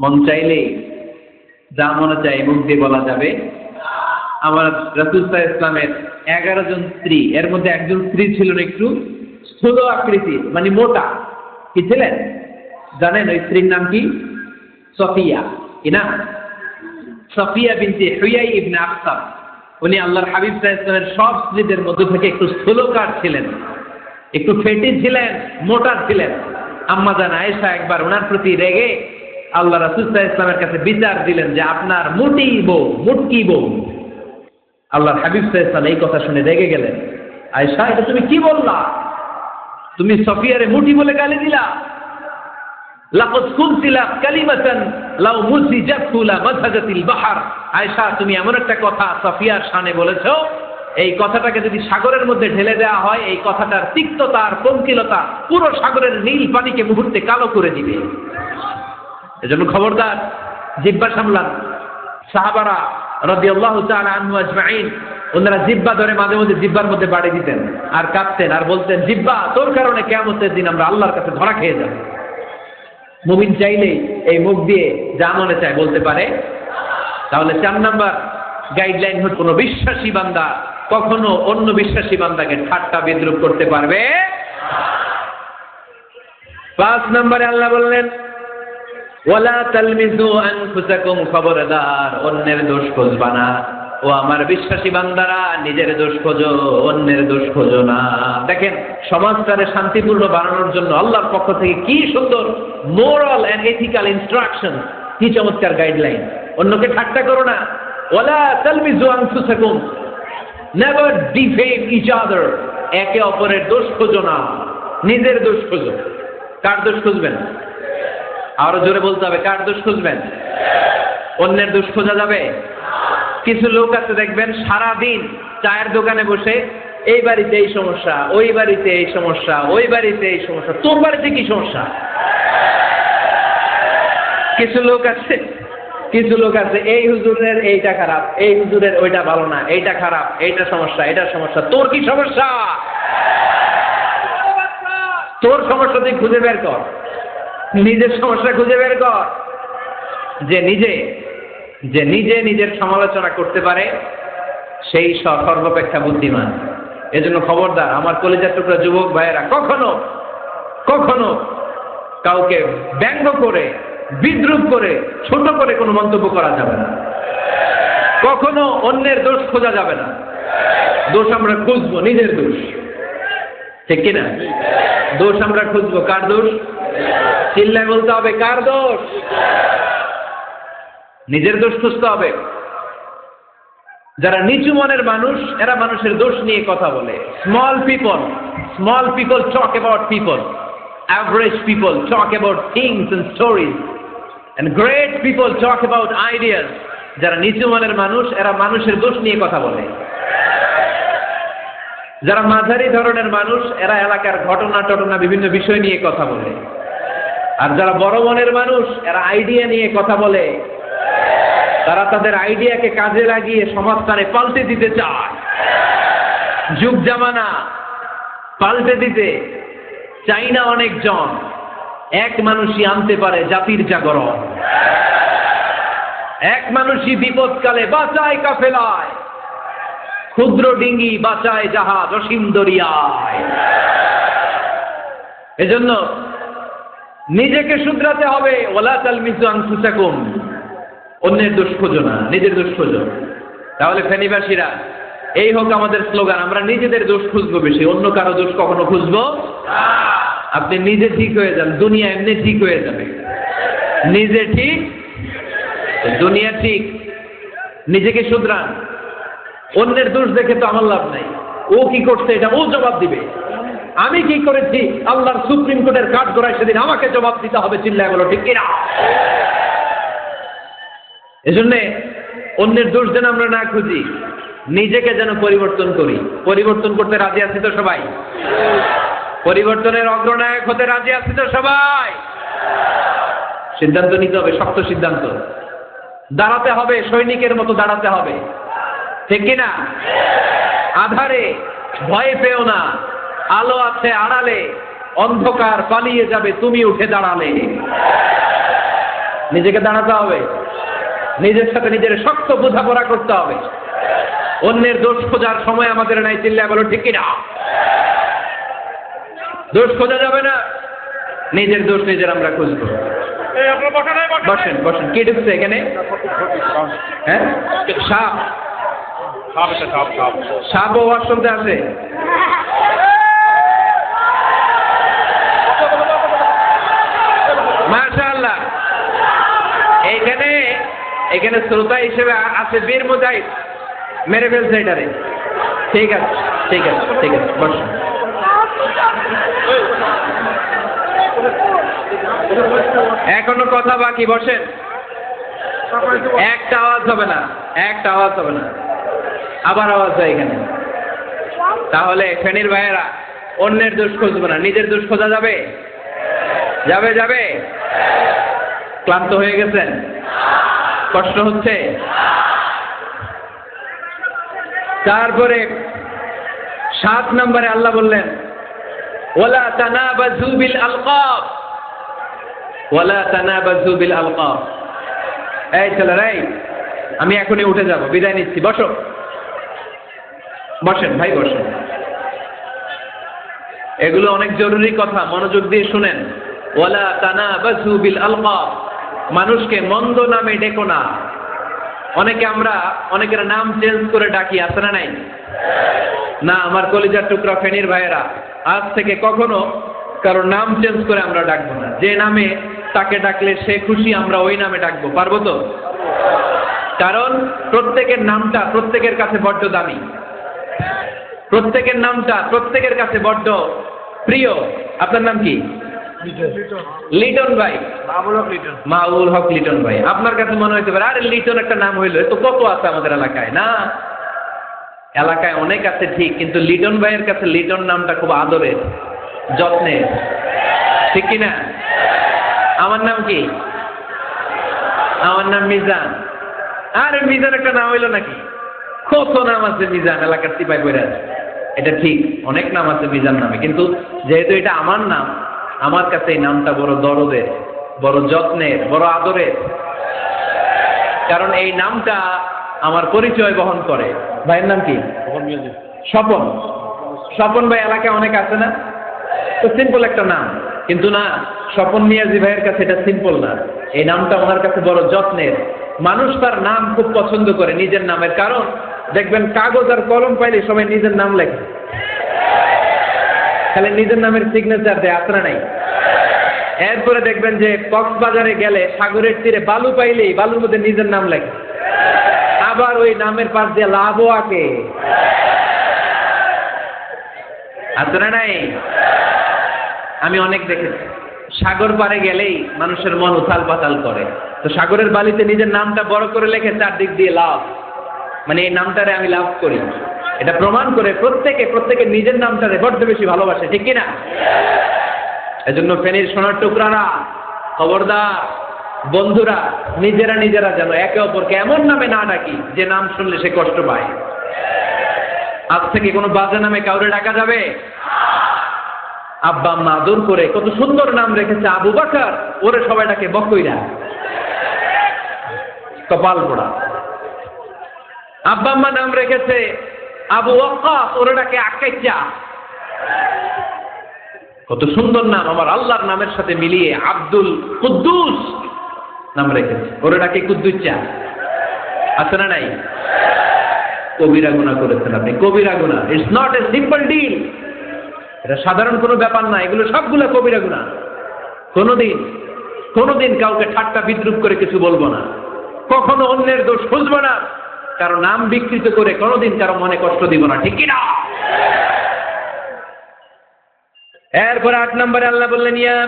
মন চাইলেই যা মনে চাই মুখ দিয়ে বলা যাবে। আমার রাসূল সাল্লাল্লাহু আলাইহি ওয়াসাল্লামের 11 জন স্ত্রী, এর মধ্যে একজন স্ত্রী ছিলেন একটু স্থূল আকৃতির, মানে মোটা। কি ছিলেন জানেন? ওই স্ত্রীর নাম কি? সফিয়া। কি না? সফিয়া বিনতে হুয়াই ইবনে আখতাব। উনি আল্লাহর হাবিব সাল্লাল্লাহু আলাইহি ওয়াসাল্লামের সব স্ত্রীদের মধ্যে থেকে একটু স্থূলকার ছিলেন, একটু ফেটি ছিলেন, মোটা ছিলেন। আম্মা জান আয়েশা একবার ওনার প্রতি রেগে আল্লাহ রাসূল সাল্লাল্লাহু আলাইহি ওয়াসাল্লামের কাছে বিচার দিলেন যে আপনার মুটি বউ, মুটকি বউ। আল্লাহর হাবিব সাল্লাল্লাহু আলাইহি ওয়াসাল্লাম এই কথা শুনে রেগে গেলেন। আয়েশা, এটা তুমি কি বললা? তুমি সফিয়ারে মুটি বলে গালি দিলা। লাকাদ কুনতিলা কালিমাতান লাউ মুসিজাতু লা মাযহাজাতিল বাহর। আয়েশা, তুমি এমন একটা কথা সফিয়ার শানে বলেছো, এই কথাটাকে যদি সাগরের মধ্যে ঢেলে দেওয়া হয়, এই কথাটার তিক্ততা আর পঙ্কিলতা পুরো সাগরের নীল পানিকে মুহূর্তে কালো করে দিবে। এজন্য খবরদার, জিহ্বা সামলান। সাহাবারা রাদিয়াল্লাহু তাআলা আনহু আজমাইন, ওনারা জিহ্বা ধরে মাঝে মাঝে জিহ্বার মধ্যে বাড়ি দিতেন আর কাঁদতেন আর বলতেন, জিহ্বা, তোর কারণে কিয়ামতের দিন আমরা আল্লাহর কাছে ধরা খেয়ে যাব। মুমিন চাইলেই এই মুখ দিয়ে যা মনে চায় বলতে পারে। তাহলে 4 নাম্বার গাইডলাইন হচ্ছে, কোনো বিশ্বাসী বান্দা কখনো অন্য বিশ্বাসী বান্দাকে ঠাট্টা বিদ্রুপ করতে পারবে। 5 নম্বরে আল্লাহ বললেন ওয়ালা তালমিজু আনফুসাকুম, খবরদার অন্যের দোষ খুঁজবা না। ও আমার বিশ্বাসী বান্দারা, নিজের দোষ খোঁজো, অন্যের দোষ খোঁজো না। দেখেন সমাজটারে শান্তিপূর্ণ বানানোর জন্য আল্লাহর পক্ষ থেকে কি সুন্দর মোরাল এন্ড এথিক্যাল ইনস্ট্রাকশন, কি চমৎকার গাইডলাইন। অন্যকে ঠাট্টা করো না। ওয়ালা তালমিজু আনফুসাকুম, নেভার ডিফেম ইচ আদার, একে অপরের দোষ খোঁজো না, নিজের দোষ খোঁজো। কার দোষ খুঁজবেন? আরো জোরে বলতে হবে, কার দোষ খুঁজবেন? অন্যের দোষ খোঁজা যাবে? কিছু লোক আছে দেখবেন সারা দিন চায়ের দোকানে বসে এই বাড়িতে এই সমস্যা, ওই বাড়িতে এই সমস্যা, ওই বাড়িতে এই সমস্যা, তোর বাড়িতে কি সমস্যা? কিছু লোক আছে এই হুজুরের এইটা খারাপ, এই হুজুরের ওইটা ভালো না, এইটা খারাপ, এইটা সমস্যা, এটা সমস্যা, তোর কি সমস্যা? তোর সমস্যা তুই খুঁজে বের কর, নিজের সমস্যা খুঁজে বের কর। যে নিজে নিজের সমালোচনা করতে পারে সেই সর্বাপেক্ষা বুদ্ধিমান। এজন্য খবরদার আমার কলিজার টুকরা যুবক ভাইয়েরা, কখনো কাউকে ব্যঙ্গ করে, বিদ্রুপ করে, ছোট করে কোনো মন্তব্য করা যাবে না। কখনো অন্যের দোষ খোঁজা যাবে না। দোষ আমরা খুঁজবো, নিজের দোষ, ঠিক কিনা? দোষ আমরা খুঁজবো, কার দোষ? চিল্লায় বলতে হবে, কার দোষ? নিজের দোষ খুঁজতে হবে। যারা নিচু মনের মানুষ, এরা মানুষের দোষ নিয়ে কথা বলে। Small people talk about people, average people talk about things and stories, and great people talk about ideas. যারা নিচু মনের মানুষ, এরা মানুষের দোষ নিয়ে কথা বলে। যারা মাঝারি ধরনের মানুষ, এরা এলাকার ঘটনা বিভিন্ন বিষয় নিয়ে কথা বলে। আর যারা বড় মনের মানুষ, এরা আইডিয়া নিয়ে কথা বলে। তারা তাদের আইডিয়াকে কাজে লাগিয়ে সমাজটারে পাল্টে দিতে চায়। যুগ জামানা পাল্টে দিতে চাই না অনেকজন, এক মানুষই আনতে পারে জাতির জাগরণ। এক মানুষই বিপদকালে বাঁচায় কাফেলায়, ক্ষুদ্র ডিঙ্গি বাঁচায় জাহাজ অসীম দরিয়ায়। এজন্য নিজেকে শুধরাতে হবে। ওয়ালা তালমিজু আনফুসাকুম, অন্যের দোষ খোঁজো না, নিজের দোষ খোঁজো। তাহলে ফেনীবাসীরা, এই হোক আমাদের স্লোগান, আমরা নিজেদের দোষ খুঁজবো বেশি, অন্য কারো দোষ কখনো খুঁজবো। আপনি নিজে ঠিক হয়ে যান, দুনিয়া এমনি ঠিক হয়ে যাবে। নিজে ঠিক, দুনিয়া ঠিক। নিজেকে শুধরান। অন্যের দোষ দেখে তো আমার লাভ নাই। ও কি করছে এটা ও জবাব দিবে, আমি কি করেছি আল্লাহর সুপ্রিম কোর্টের কাঠ গড়ায় সেদিন আমাকে জবাব দিতে হবে। চিল্লায় বলো ঠিক কিনা? এজন্য অন্যের দোষ যেন আমরা না খুঁজি, নিজেকে যেন পরিবর্তন করি। পরিবর্তন করতে রাজি আছি তো সবাই? পরিবর্তনের অগ্রনায়ক হতে রাজি আছি তো সবাই? সিদ্ধান্ত নিতে হবে, শক্ত সিদ্ধান্ত। দাঁড়াতে হবে, সৈনিকের মতো দাঁড়াতে হবে, ঠিক কিনা? আধারে ভয় পেও না, আলো আছে আড়ালে, অন্ধকার পালিয়ে যাবে তুমি উঠে দাঁড়ালে। নিজেকে দাঁড়াতে হবে, নিজের সাথে নিজের শক্ত বোঝাপড়া করতে হবে। অন্যের দোষ খোঁজার সময় আমাদের নাই। চিল্লায় বলো ঠিক কিনা? দোষ খোঁজা যাবে না, নিজের দোষ নিজের আমরা খুঁজবো। বসেন বসেন। কি ঢুকছে এখানে? হ্যাঁ, সাপ। সাপ ও শুনতে আছে। মাশাআল্লাহ। এখানে শ্রোতা হিসেবে আছে বীর মুজাহিদ, মেরে ফেলছে এটারে। ঠিক আছে ঠিক আছে ঠিক আছে, বসেন। এখনো কথা বাকি, বসেন। একটা আওয়াজ হবে না, একটা আওয়াজ হবে না। আবার আওয়াজ হয় এখানে। তাহলে ফেনীর ভাইয়েরা, অন্যের দোষ খুঁজবে না, নিজের দোষ খোঁজা যাবে? যাবে যাবে? ক্লান্ত হয়ে গেছেন? কষ্ট হচ্ছে? তারপরে 7 নম্বরে আল্লাহ বললেন ওয়ালা তানাবাযু বিল আলকাব, ওয়ালা তানাবাযু বিল আলকাব। এই ছেলেরা, আমি এখনই উঠে যাব, বিদায় নিচ্ছি, বসো। বসেন ভাই, বসেন। এগুলো অনেক জরুরি কথা, মনোযোগ দিয়ে শুনেন। ওয়ালা তানাবাজু বিল আলকাব, মানুষকে মন্দ নামে ডেকো না। অনেকের নাম চেঞ্জ করে ডাকি, আছে না নাই? না, আমার কলিজার টুকরা ফেনীর ভাইয়েরা, আজ থেকে কখনো কারো নাম চেঞ্জ করে আমরা ডাকবো না। যে নামে তাকে ডাকলে সে খুশি, আমরা ওই নামে ডাকবো। পারবো তো? কারণ প্রত্যেকের নামটা প্রত্যেকের কাছে বড্ড দামি, প্রত্যেকের নামটা প্রত্যেকের কাছে বড্ড প্রিয়। আপনার নাম কি? লিটন ভাই, মাহবুল হক লিটন ভাই। আপনার কাছে মনে হইতে পারে আরে লিটন একটা নাম হইলো, তো কত আছে আমাদের এলাকায়। না, এলাকায় অনেক আছে ঠিক, কিন্তু লিটন ভাইয়ের কাছে লিটন নামটা খুব আদরের, যত্নের, ঠিক কিনা? আমার নাম কি? আমার নাম মিজান। আরে মিজান একটা নাম হইলো নাকি? কত নাম আছে মিজান, এলাকার সিপাই বইরা আছে। এটা ঠিক, অনেক নাম আছে মিজান নামে, কিন্তু যেহেতু এটা আমার নাম, আমার কাছে এই নামটা বড় দরদের, বড় যত্নের, বড় আদরের। কারণ এই নামটা আমার পরিচয় বহন করে। ভাইয়ের নাম কি? স্বপন। স্বপন ভাই এলাকায় অনেক আছে না? তো সিম্পল একটা নাম, কিন্তু না, স্বপন মিয়াজি ভাইয়ের কাছে এটা সিম্পল না। এই নামটা ওনার কাছে বড় যত্নের। মানুষ তার নাম খুব পছন্দ করে নিজের নামের, কারণ দেখবেন কাগজ আর কলম পাইলে সবাই নিজের নাম লেখে, খালি নিজের নামের সিগনেচার দেয়, আপনারা নাই? এরপরে দেখবেন যে কক্সবাজারে গেলে সাগরের তীরে বালু পাইলেই বালুর মধ্যে নিজের নাম লেখে, আবার ওই নামের পাশ দিয়ে লাভও আঁকে, আপনারা নাই? আমি অনেক দেখেছি, সাগর পারে গেলেই মানুষের মন উথাল পাতাল করে। তো সাগরের বালিতে নিজের নামটা বড় করে লেখে চারদিক দিয়ে লাভ, মানে এই নামটারে আমি লাভ করি। এটা প্রমাণ করে প্রত্যেকে নিজের নামটারে বড্ড বেশি ভালোবাসে, ঠিক কিনা? এজন্য ফেনীর সোনার টুকরারা, খবরদার বন্ধুরা, নিজেরা যেন একে অপরকে এমন নামে না ডাকি যে নাম শুনলে সে কষ্ট পায়। আজ থেকে কোনো বাজে নামে কাউরে ডাকা যাবে? আব্বা আম্মা আদর করে কত সুন্দর নাম রেখেছে, আবু বকর, ওরে সবাই ডাকে বকইরা, কপাল পোড়া। আব্বা আম্মা নাম রেখেছে আবু ওয়াক্কাস, ওরে ডাকে আকাইচা। কত সুন্দর নাম, আমার আল্লাহর নামের সাথে মিলিয়ে আব্দুল কুদ্দুস নাম রেখেছে, ওরে ডাকে কুদ্দুচ্চা। আছে না নাই? কবিরা গুনাহ করেছেন আপনি, কবিরা গুনাহ। It's not a simple deal, এটা সাধারণ কোনো ব্যাপার না, এগুলো সবগুলো কবিরা গুনাহ। কোনোদিন কাউকে ঠাট্টা বিদ্রুপ করে কিছু বলবো না, কখনো অন্যের দোষ খুঁজবো না, কারো নাম বিকৃত করে কোনোদিন কারো মনে কষ্ট দিব না, ঠিক কিনা? এরপর 8 নম্বরে আল্লাহ বললেন, ইয়া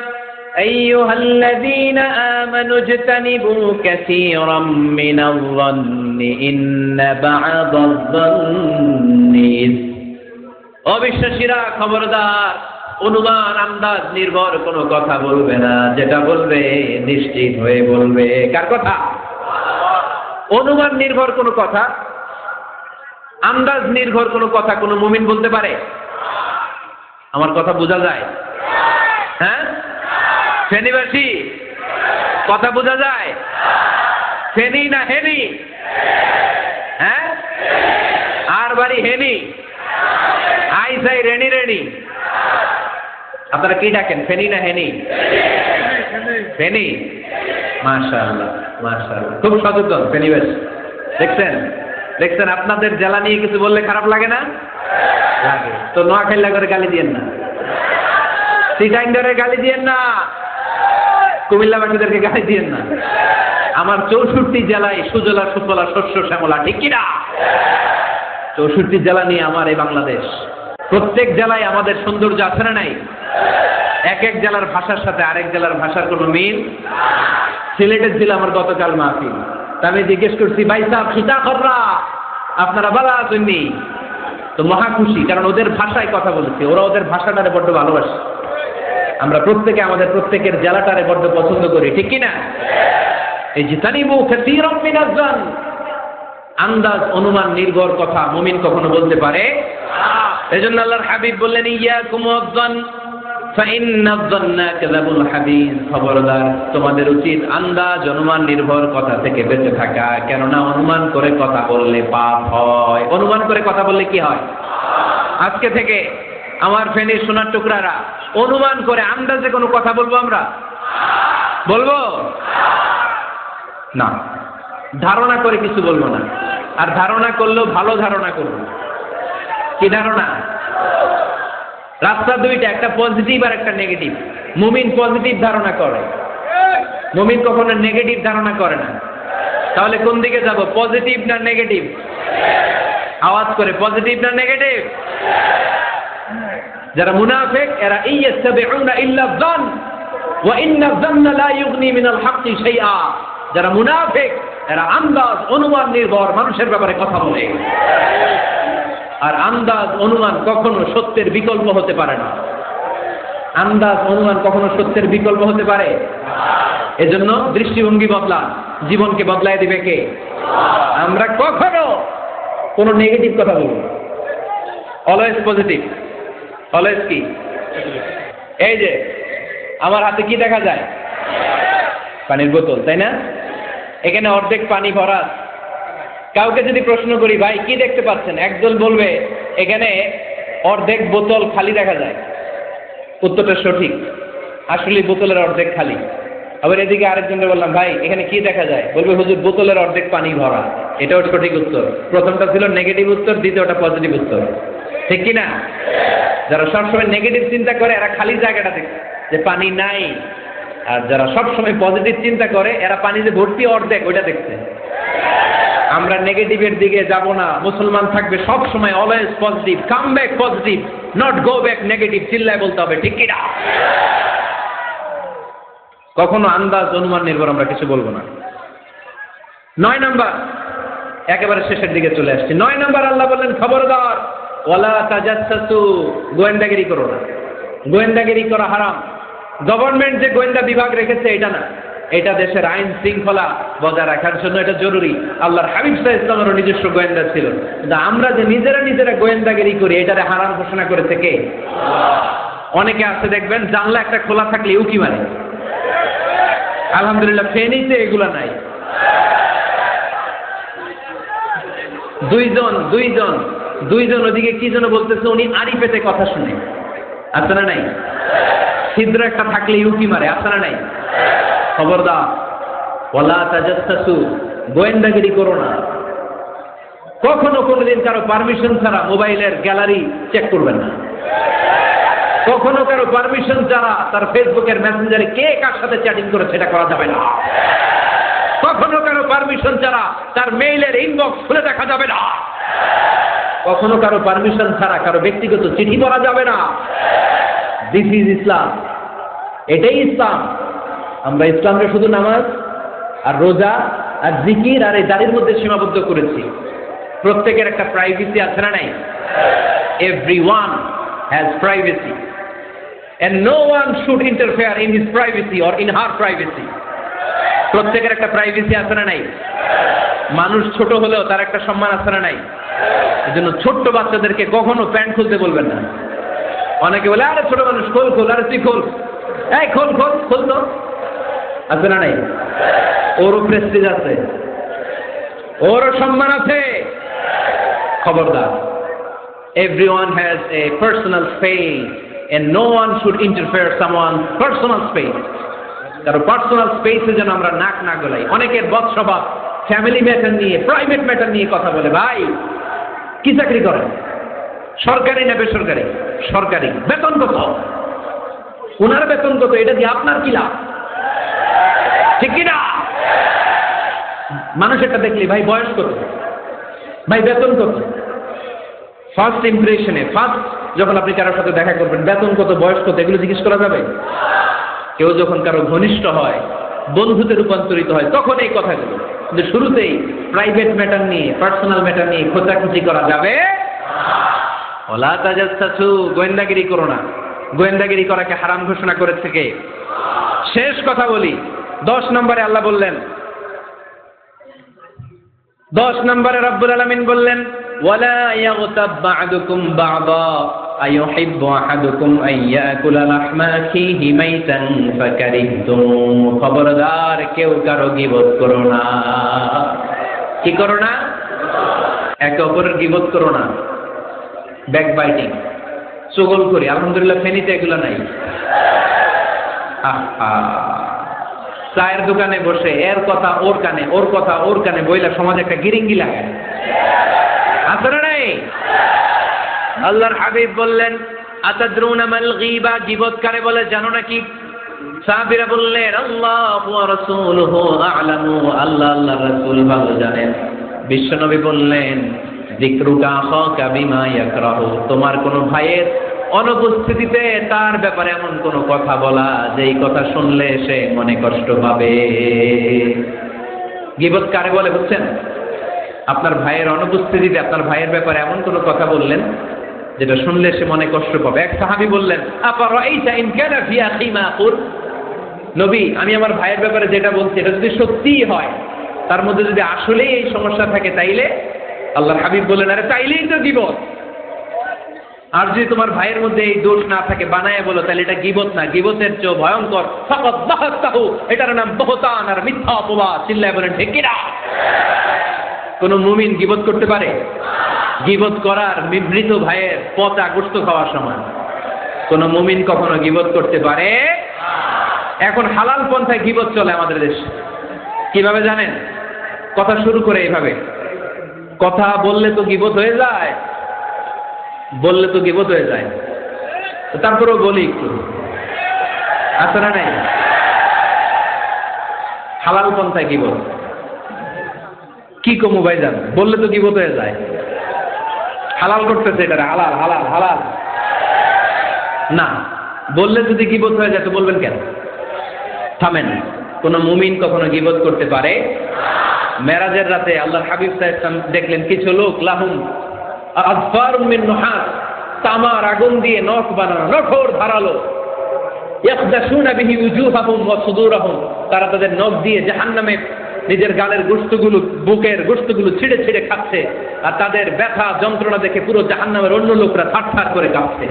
আইয়ুহাল্লাযীনা আমানু ইজতানিবু কাসীরাম মিনায-যন্নি ইন্না বা'দায-যন্নি। অবিশ্বাসীরা খবরদার, অনুমান আন্দাজ নির্ভর কোনো কথা বলবে না, যেটা বলবে নিশ্চিত হয়ে বলবে। কার কথা? অনুমান নির্ভর কোনো কথা, আন্দাজ নির্ভর কোনো কথা কোনো মুমিন বলতে পারে? আমার কথা বোঝা যায়? হ্যাঁ, ফেনীবাসী কথা বোঝা যায়? ফেনী না হেনি? হ্যাঁ, আর বাড়ি হেনি, আইসাই রেণি। আপনারা কি ডাকেন, ফেনী না হেনি? ফেনী। মাশাআল্লাহ, মাশাআল্লাহ, খুব সচেতন ফেনীবাসী। দেখছেন আপনাদের জেলা নিয়ে কিছু বললে খারাপ লাগে না? লাগে। তো নোয়াখালী করে গালি দিয়েন না, চিটাঙ্গারে গালি দিয়েন না, কুমিল্লাবাসীদেরকে গালি দিয়েন না। আমার 64 জেলায় সুজলা সুফলা শস্য শ্যামলা, ঠিক কিনা? 64 জেলা নিয়ে আমার এই বাংলাদেশ। প্রত্যেক জেলায় আমাদের সৌন্দর্য আছে না নাই? এক এক জেলার ভাষার সাথে আরেক জেলার ভাষার কোনো মিল। সিলেটের ছিল আমার গতকাল মাহফিল, তা আমি জিজ্ঞেস করছি, ভাই সাহেব সীতা খররা আপনারা ভালো আছেননি? তো মহা খুশি, কারণ ওদের ভাষায় কথা বলেছি, ওরা ওদের ভাষাটারে বড্ড ভালোবাসে। আমরা প্রত্যেকে আমাদের প্রত্যেকের জেলাটারে বড্ড পছন্দ করি, ঠিক কিনা? এই জিতানিবু কাসীরাম মিনায-যন্নি, আন্দাজ অনুমান নির্ভর কথা মুমিন কখনো বলতে পারে? এজন্য আল্লাহর হাবিব বললেন, ইয়াকুম ওয়ায-যন্ন ফাইন্নায-যন্না কাযাবুল হাদিস। খবরদার, তোমাদের উচিত আন্দাজ অনুমান নির্ভর কথা থেকে বেঁচে থাকা, কেননা অনুমান করে কথা বললে পাপ হয়। অনুমান করে কথা বললে কি হয়? আজকে থেকে আমার ফেনীর সোনার টুকরারা অনুমান করে আন্দাজে কোনো কথা বলবো আমরা? বলবো না, ধারণা করে কিছু বলবো না। আর ধারণা করলেও ভালো ধারণা করব। কি ধারণা? রাস্তা দুইটা, একটা পজিটিভ আর একটা নেগেটিভ। মুমিন পজিটিভ ধারণা করে, মুমিন কখনো নেগেটিভ ধারণা করে না। তাহলে কোন দিকে যাব, পজিটিভ না নেগেটিভ? আওয়াজ করে, পজিটিভ না নেগেটিভ? যারা মুনাফিক এরা ইয়াত্তাবিউনা ইল্লা যান ওয়া ইন্না যান্না লা ইউগনি মিনাল হাক্কি শাইআ। যারা মুনাফিক এরা আন্দাজ অনুমান নির্ভর মানুষের ব্যাপারে কথা বলে, আর আন্দাজ অনুমান কখনো সত্যের বিকল্প হতে পারে না। আন্দাজ অনুমান কখনো সত্যের বিকল্প হতে পারে? এজন্য দৃষ্টিভঙ্গি বদলান, জীবনকে বদলায় দিবে কে? আমরা কখনো কোনো নেগেটিভ কথা বলবো না, অলওয়েজ পজিটিভ। অলওয়েজ কি? এই যে আমার হাতে কি দেখা যায়? পানির বোতল, তাই না? এখানে অর্ধেক পানি ভরা। কাউকে যদি প্রশ্ন করি, ভাই কি দেখতে পাচ্ছেন, একদল বলবে এখানে অর্ধেক বোতল খালি দেখা যায়। উত্তরটা সঠিক, আসলে বোতলের অর্ধেক খালি। আবার এদিকে আরেকজনকে বললাম, ভাই এখানে কি দেখা যায়, বলবে হুজুর বোতলের অর্ধেক পানি ভরা। এটাও সঠিক উত্তর। প্রথমটা ছিল নেগেটিভ উত্তর, দ্বিতীয়টা পজিটিভ উত্তর, ঠিক কিনা? যারা সবসময় নেগেটিভ চিন্তা করে এরা খালি জায়গাটা দেখে যে পানি নাই, আর যারা সবসময় পজিটিভ চিন্তা করে এরা পানি যে ভর্তি অর্ধেক ওইটা দেখছে। আমরা নেগেটিভের দিকে যাব না, মুসলমান থাকবে সব সময় always positive, come back positive, not go back negative. চিল্লায় বলতে হবে, ঠিক কিনা? কখনো আন্দাজ অনুমান নির্ভর আমরা কিছু বলবো না। 9 নাম্বার, একেবারে শেষের দিকে চলে আসছে। 9 নাম্বার আল্লাহ বললেন, খবরদার ওয়ালা তাজাসসু, গোয়েন্দাগিরি করো না। গোয়েন্দাগিরি করা হারাম। গভর্নমেন্ট যে গোয়েন্দা বিভাগ রেখেছে এটা না, এটা দেশের আইন শৃঙ্খলা বজায় রাখার জন্য এটা জরুরি। আল্লাহর হাবিব সাল্লাল্লাহু আলাইহি ওয়াসাল্লামের নিজস্ব গোয়েন্দা ছিল। কিন্তু আমরা যে নিজেরা গোয়েন্দাগিরি করি এটারে হারাম ঘোষণা করেছে কে? অনেকে আছে দেখবেন জানলা একটা খোলা থাকলে উকি মারে। আলহামদুলিল্লাহ ফেনীতে এগুলা নাই। দুইজন ওদিকে কি যেন বলতেছে, উনি আড়ি পেতে কথা শুনে। আছে না নাই? ছিদ্র একটা থাকলে উকি মারে। আছে না নাই? খবরদার ওয়ালা তাজাসসু, গোয়েন্দাগিরি করো না। কখনো কোনোদিন কারো পারমিশন ছাড়া মোবাইলের গ্যালারি চেক করবেন না। কখনো কারো পারমিশন ছাড়া তার ফেসবুকের মেসেঞ্জারে কে কার সাথে চ্যাটিং করে সেটা করা যাবে না। কখনো কারো পারমিশন ছাড়া তার মেইলের ইনবক্স খুলে দেখা যাবে না। কখনো কারো পারমিশন ছাড়া কারো ব্যক্তিগত চিঠি পড়া যাবে না। দিস ইজ ইসলাম, এটাই ইসলাম। আমরা ইসলামকে শুধু নামাজ আর রোজা আর জিকির আর এই দাড়ির মধ্যে সীমাবদ্ধ করেছি। প্রত্যেকের একটা প্রাইভেসি আছে না নাই? Everyone has privacy and no one should interfere in his privacy or in her privacy. প্রত্যেকের একটা প্রাইভেসি আছে না নাই? মানুষ ছোট হলেও তার একটা সম্মান আছে না নাই? এজন্য ছোট্ট বাচ্চাদেরকে কখনো প্যান্ট খুলতে বলবেন না। অনেকে বলে, আরে ছোট মানুষ, খোল, আরে তুই খোল, এই খোল তো। আছে না নাই? ওরও প্রেস্টিজ আছে, ওরও সম্মান আছে। খবরদার, everyone has a personal space and no one should interfere someone's personal space. কারো পার্সোনাল স্পেসে যেন আমরা নাক না গলাই। অনেকের বদ স্বভাব ফ্যামিলি ম্যাটার নিয়ে, প্রাইভেট ম্যাটার নিয়ে কথা বলে। ভাই কি চাকরি করেন? সরকারি না বেসরকারি? সরকারি। বেতন কত? ওনার বেতন কত? এটা দিয়ে আপনার কি লাভ? ঠিক কিনা? মানুষেরটা দেখলি, ভাই বয়স কত, ভাই বেতন কত? ফার্স্ট ইমপ্রেশনে, ফার্স্ট যখন আপনি কারোর সাথে দেখা করবেন, বেতন কত, বয়স কত, এগুলো জিজ্ঞেস করা যাবে? কেউ যখন কারো ঘনিষ্ঠ হয়, বন্ধুতে রূপান্তরিত হয়, তখন এই কথাগুলো। কিন্তু শুরুতেই প্রাইভেট ম্যাটার নিয়ে, পার্সোনাল ম্যাটার নিয়ে খোঁচাখুচি করা যাবে। ওয়ালা তাজাসসু, গোয়েন্দাগিরি করো না। গোয়েন্দাগিরি করাকে হারাম ঘোষণা করেছে কে? শেষ কথা বলি, 10 নম্বরে আল্লাহ বললেন, 10 নম্বরে রব্বুল আলামিন বললেন, ওয়ালা ইয়াগতাব বা'দুকুম বা'দা আইয়ুহিব্বু আহাদুকুম আন ইয়াকুলা লাহমা আখিহি মাইতান ফাকারিহতুম। খবরদার কেউ কারো গীবত করো না। কি করো না? একে অপরের গীবত করো না। ব্যাক বাইটিং, চগল করি। আলহামদুলিল্লাহ ফেনীতে এগুলো নাই। চায়ের দোকানে বসে এর কথা ওর কানে, ওর কথা ওর কানে বইলা সমাজে একটা গিরিঙ্গি লাগে, আছে না নাই? আল্লাহর হাবিব বললেন, আতাদরুনা মাল গীবা, গীবত কারে বলে জানো নাকি? সাহাবীরা বললেন, আল্লাহু ওয়া রাসূলুহু আ'লামু, আল্লাহ আল্লাহর রাসূল ভালো জানেন। বিশ্বনবী বললেন, যিকরুকা আখাকা বিমা ইয়াকরাহু, তোমার কোন ভাইয়ের অনুপস্থিতিতে তার ব্যাপারে এমন কোন কথা বলা যেই কথা শুনলে সে মনে কষ্ট পাবে। গীবত কারে বলে বুঝছেন? আপনার ভাইয়ের অনুপস্থিতিতে আপনার ভাইয়ের ব্যাপারে এমন কোন কথা বললেন যেটা শুনলে সে মনে কষ্ট পাবে। এক সাহাবী বললেন, আফারাইতা ইন কানা ফি আখি মা আকুল, নবী আমি আমার ভাইয়ের ব্যাপারে যেটা বলছি এটা যদি সত্যিই হয়, তার মধ্যে যদি আসলেই এই সমস্যা থাকে, তাইলে? আল্লাহর হাবিব বললেন, আরে তাইলেই তো গীবত। আর যদি তোমার ভাইয়ের মধ্যে এই দোষ না থাকে, বানায় বলো, তাহলে এটা গীবত না, গীবতের চেয়ে ভয়ঙ্কর। ফাকাদ বাহাতাহু, এটার নাম বহতান আর মিথ্যা অপবাদ। চিল্লায় বলেন ঠিক কিনা? কোন মুমিন গীবত করতে পারে? গীবত করার মৃত ভাইয়ের পচা গোশত খাওয়ার সমান। কোন মুমিন কখনো গীবত করতে পারে? এখন হালাল পন্থায় গীবত চলে আমাদের দেশে। কিভাবে জানেন? কথা শুরু করে এইভাবে, কথা বললে তো গীবত হয়ে যায়, বললে তো গীবত হয়ে যায়, তারপরেও বলি একটু, আছে না নাই? হালাল পন্থায় গীবত কি কমু ভাইজান, বললে তো গীবত হয়ে যায়। হালাল করতেছে এটা, হালাল হালাল হালাল না, বললে যদি গীবত হয়ে যায় তো বলবেন কেন? থামেন। কোন মুমিন কখনো গীবত করতে পারে? মেরাজের রাতে আল্লাহর হাবিব সাল্লাল্লাহু আলাইহি ওয়াসাল্লাম দেখলেন কিছু লোক লাহুম আযফারুম মিন নুহাস, তামার আগুন দিয়ে নখ বানানো, নখর ধারালো, ইয়াকদাশুনা বিহি উজুহাহুম ওয়া সুদুরাহুম, তারা তাদের নখ দিয়ে জাহান্নামে নিজের গালের গোশতগুলো, বুকের গোশতগুলো ছিঁড়ে ছিঁড়ে খাচ্ছে, আর তাদের ব্যথা যন্ত্রণা দেখে পুরো জাহান্নামের অন্য লোকরা থারথার করে কাঁপছে।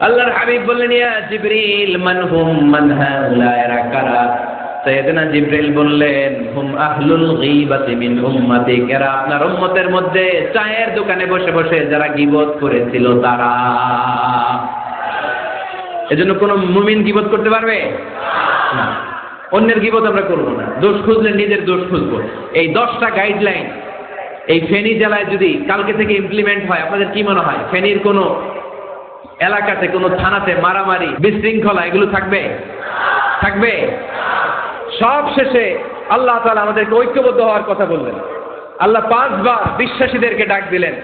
আল্লাহর হাবিব বললেন, ইয়া জিবরিল মান হুম মান হাউলা, এরা কারা? সাইয়েদনা জিবরিল বললেন, হুম আহলুল গীবাতি মিন উম্মাতিক, এরা আপনার উম্মতের মধ্যে চায়ের দোকানে বসে বসে যারা গীবত করেছিল তারা। এজন্য কোন মুমিন গীবত করতে পারবে না। অন্যের গীবত আমরা করবো না, দোষ খুঁজলে নিজের দোষ খুঁজবো। এই 10টা গাইডলাইন এই ফেনী জেলায় যদি কালকে থেকে ইমপ্লিমেন্ট হয়, আপনাদের কি মনে হয় ফেনীর কোনো এলাকাতে, কোনো থানাতে মারামারি, বিশৃঙ্খলা এগুলো থাকবে? থাকবে? সব শেষে আল্লাহ তাআলা আমাদেরকে ঐক্যবদ্ধ হওয়ার কথা বললেন। আল্লাহ 5 বার বিশ্বাসীদেরকে ডাক দিলেন,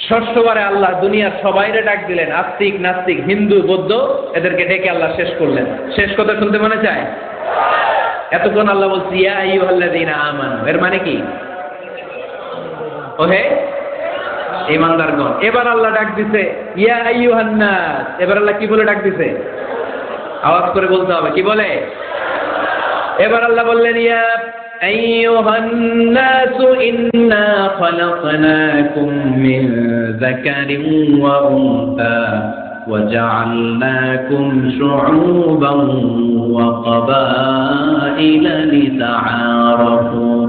6ষ্ঠবারে আল্লাহ দুনিয়ার সবাইরে ডাক দিলেন, আস্তিক নাস্তিক হিন্দু বৌদ্ধ এদেরকে ডেকে আল্লাহ শেষ করলেন। শেষ কথা শুনতে মনে চায়? এতক্ষণ আল্লাহ বলছে ইয়া আইয়ুহাল্লাযীনা আমানু, এর মানে কি? ওহে ঈমানদারগণ। এবার আল্লাহ ডাক দিছে ইয়া আইয়ুহান নাস, এবার আল্লাহ কি বলে ডাক দিছে? আওয়াজ করে বলতে হবে, কি বলে? এবার আল্লাহ বললেন, ইয়া আইয়ুহান নাস ইন্না খালাকনাকুম মিন যাকারিন ওয়া উনসা وجعلناكم شعوبا وقبائل لتعارفوا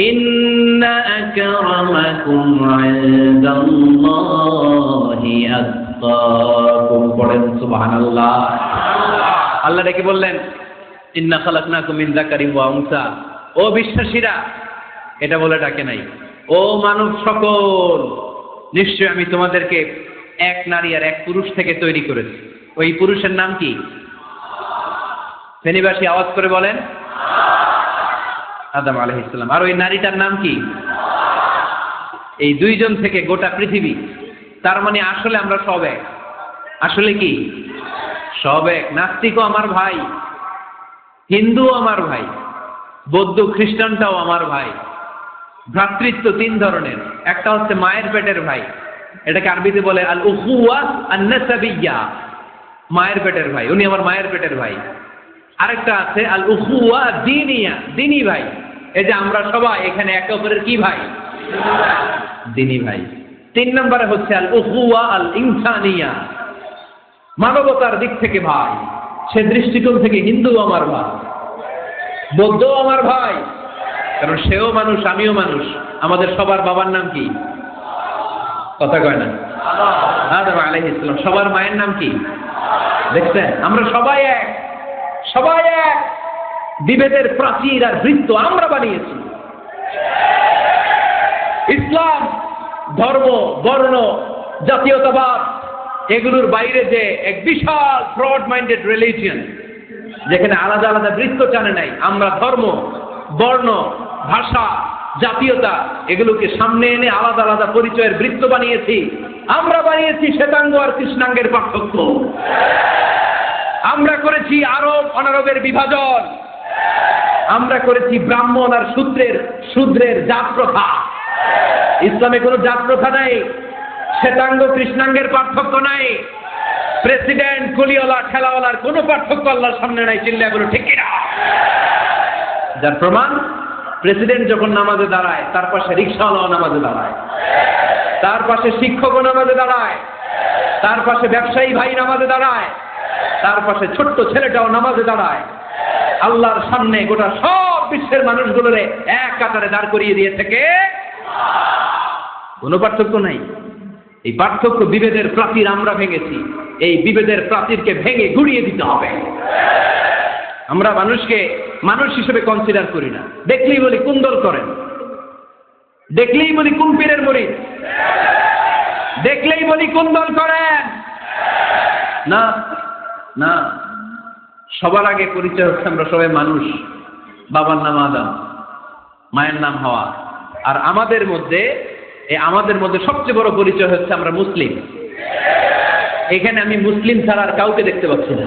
إن أكرمكم عند الله أتقاكم। পড়েন সুবহানাল্লাহ। আল্লাহ ডেকে বললেন, ইন্না খালাকনাকুম মিন যাকারিন ওয়া উনসা, ও বিশ্বাসীরা, এটা বলে ডাকে নাই, ও মানব সকল, নিশ্চয় আমি তোমাদেরকে এক নারী আর এক পুরুষ থেকে তৈরি করেছি। ওই পুরুষের নাম কি? ফেনীবাসী আওয়াজ করে বলেন, আদম আলাইহিস সালাম। আর ওই নারীটার নাম কি? এই দুইজন থেকে গোটা পৃথিবী। তার মানে আসলে আমরা সব এক। আসলে কি? সব এক। নাস্তিকও আমার ভাই, হিন্দুও আমার ভাই, বৌদ্ধ খ্রিস্টানটাও আমার ভাই। ভ্রাতৃত্ব 3 ধরনের। একটা হচ্ছে মায়ের পেটের ভাই, এটাকে আরবিতে বলে আল উখুওয়া আন-নাসাবিয়্যা, মায়ের পেটের ভাই, উনি আমার মায়ের পেটের ভাই। আরেকটা আছে আল উখুওয়া দ্বীনিয়া, দ্বীনি ভাই। এই যে আমরা সবাই এখানে একে অপরের কি ভাই? দ্বীনি ভাই। 3 নম্বরে হচ্ছে আল উখুওয়া আল ইনসানিয়া, মানবতার দিক থেকে ভাই। সে দৃষ্টিকোণ থেকে হিন্দু আমার ভাই, বৌদ্ধ আমার ভাই, কারণ সেও মানুষ আমিও মানুষ। আমাদের সবার বাবার নাম কি? কথা কয় না। আদম আলাইহিস সালাম। সবার মায়ের নাম কি দেখছেন? আমরা সবাই এক, সবাই এক। বিভেদের প্রাচীর আর বৃত্ত আমরা বানিয়েছি। ইসলাম ধর্ম, বর্ণ, জাতীয়তাবাদ এগুলোর বাইরে যে এক বিশাল ব্রড মাইন্ডেড রিলিজিয়ন, যেখানে আলাদা আলাদা বৃত্ত টানে নাই। আমরা ধর্ম, বর্ণ, ভাষা, জাতীয়তা এগুলোকে সামনে এনে আলাদা আলাদা পরিচয়ের বৃত্ত বানিয়েছি। আমরা বানিয়েছি শ্বেতাঙ্গ আর কৃষ্ণাঙ্গের পার্থক্য। আমরা করেছি আরব অনারবের বিভাজন। আমরা করেছি ব্রাহ্মণ আর শূদ্রের জাত প্রথা। ইসলামে কোনো জাত প্রথা নাই, শ্বেতাঙ্গ কৃষ্ণাঙ্গের পার্থক্য নাই, প্রেসিডেন্ট কুলিওয়ালা ঠেলাওয়ালার কোনো পার্থক্য আল্লাহর সামনে নাই। চিল্লায় বলো ঠিক কিনা? যার প্রমাণ, প্রেসিডেন্ট যখন নামাজে দাঁড়ায় তার পাশে রিক্সাওয়ালাও নামাজে দাঁড়ায়, তার পাশে শিক্ষকও নামাজে দাঁড়ায়, তার পাশে ব্যবসায়ী ভাই নামাজে দাঁড়ায়, তার পাশে ছোট্ট ছেলেটাও নামাজে দাঁড়ায়। আল্লাহর সামনে গোটা সব বিশ্বের মানুষগুলোরে এক কাতারে দাঁড় করিয়ে দিয়ে থেকে কোনো পার্থক্য নাই। এই পার্থক্য বিভেদের প্রাচীর আমরা ভেঙেছি। এই বিভেদের প্রাচীরকে ভেঙে গুড়িয়ে দিতে হবে। আমরা মানুষকে মানুষ হিসেবে কনসিডার করি না। দেখলেই বলি কোন দল করেন, দেখলেই বলি কোন পীরের মুরিদ, দেখলেই বলি কোন দল করেন। না না, সবার আগে পরিচয় হচ্ছে আমরা সবাই মানুষ। বাবার নাম আদম, মায়ের নাম হাওয়া। আর আমাদের মধ্যে সবচেয়ে বড় পরিচয় হচ্ছে আমরা মুসলিম। এখানে আমি মুসলিম ছাড়া আর কাউকে দেখতে পাচ্ছি না।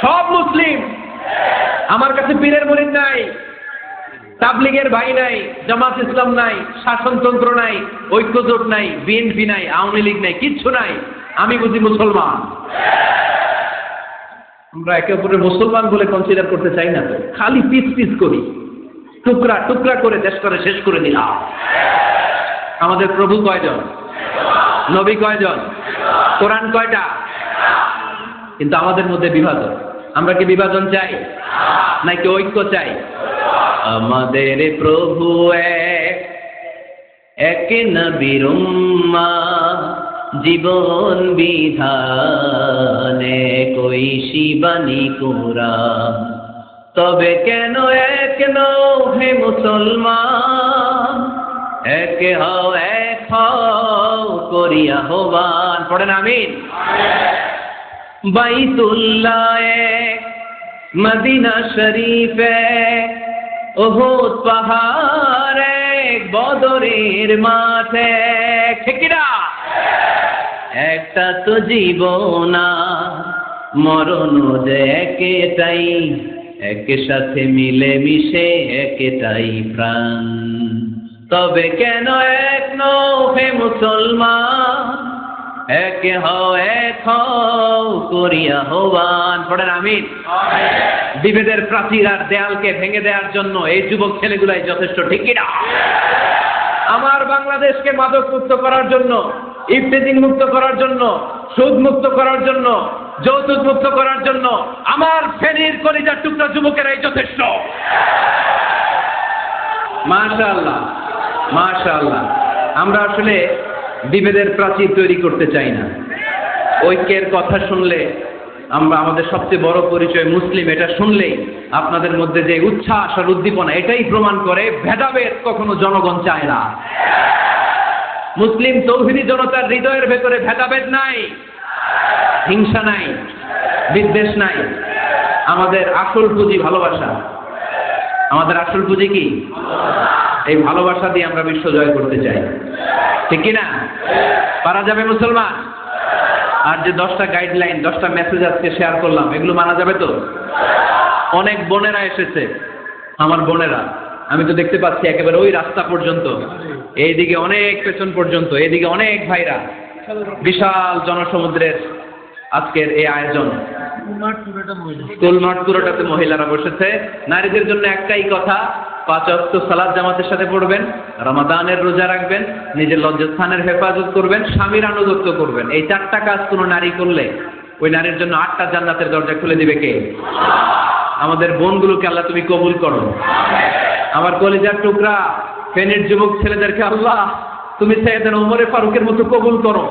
সব মুসলিম। আমার কাছে পীরের মুরিদ নাই, তাবলীগের ভাই নাই, জামাত ইসলাম নাই, শাসনতন্ত্র নাই, ঐক্যজোট নাই, বিএনপি নাই, আওয়ামী লীগ নাই, কিচ্ছু নাই। আমি বুঝি মুসলমান। আমরা একে অপরের মুসলমান বলে কনসিডার করতে চাই না তো, খালি পিস পিস করি, টুকরা টুকরা করে দেশটারে শেষ করে দিলাম। আমাদের প্রভু কয়জন? নবী কয়জন? কোরআন কয়টা? কিন্তু আমাদের মধ্যে বিভাজন। আমরা কি বিভাজন চাই নাকি ঐক্য চাই? আমাদের প্রভু এক নবীর উম্মাহ, জীবন বিধানে কইশি বাণী কুরআন। তবে কেন এক নও হে মুসলমান, এক হও করিয়া আহ্বান। পড়েন আমিন। বাইতুল্লাহ এক, মদিনা শরীফ এক, উহুদ পাহাড় এক, বদরের মাঠ এক। ঠিক না? একটা তো জীবন, মরণ যে একটাই, একের সাথে মিলে মিশে একটাই প্রাণ। তবে কেন এক নও হে মুসলমান, এক হও করিয়া আহ্বান। পড়েন আমিন। বিভেদের প্রাচীর আর দেয়ালকে ভেঙে দেওয়ার জন্য এই যুবক ছেলেগুলাই যথেষ্ট। ঠিক কিনা? আমার বাংলাদেশকে মাদক মুক্ত করার জন্য, ইফতেজিং মুক্ত করার জন্য, সুদ মুক্ত করার জন্য, যৌতুক মুক্ত করার জন্য আমার ফেনীর কলিজার টুকরা যুবকেরাই যথেষ্ট। মাশাআল্লাহ, মাশাআল্লাহ। আমরা আসলে বিভেদের প্রাচীর তৈরি করতে চাই না। ঐক্যের কথা শুনলে আমরা, আমাদের সবচেয়ে বড় পরিচয় মুসলিম, এটা শুনলেই আপনাদের মধ্যে যে উচ্ছ্বাস আর উদ্দীপনা, এটাই প্রমাণ করে ভেদাভেদ কখনো জনগণ চায় না। মুসলিম তৌহিদি জনতার হৃদয়ের ভেতরে ভেদাভেদ নাই, হিংসা নাই, বিদ্বেষ নাই। আমাদের আসল পুঁজি ভালোবাসা। আমাদের আসল পুঁজি কি? এই ভালোবাসা দিয়ে আমরা বিশ্ব জয় করতে চাই। ঠিক কিনা? পারা যাবে মুসলমান? আর যে 10টা গাইডলাইন, 10টা মেসেজ আজকে শেয়ার করলাম, এগুলো মানা যাবে তো? অনেক বোনেরা এসেছে, আমার বোনেরা, আমি তো দেখতে পাচ্ছি একেবারে ওই রাস্তা পর্যন্ত, এইদিকে অনেক পেছন পর্যন্ত, এইদিকে অনেক ভাইরা। বিশাল জনসমুদ্রের আজকের এই আয়োজন। স্কুল মাঠ পুরোটাতে মহিলারা বসেছে। নারীদের জন্য একটাই কথা, 5 ওয়াক্ত সালাত জামাতের সাথে পড়বেন, রমাদানের রোজা রাখবেন, নিজের লজ্জাস্থানের হেফাজত করবেন, স্বামীর আনুগত্য করবেন। এই 4টা কাজ কোনো নারী করলে ওই নারীর জন্য 8টা জান্নাতের দরজা খুলে দিবে কে? আমাদের বোনগুলোকে আল্লাহ তুমি কবুল করো। আমার কলিজার টুকরা ফেনীর যুবক ছেলেদেরকে আল্লাহ তুমি সাইয়েদনা ওমর ফারুকের মতো কবুল করো,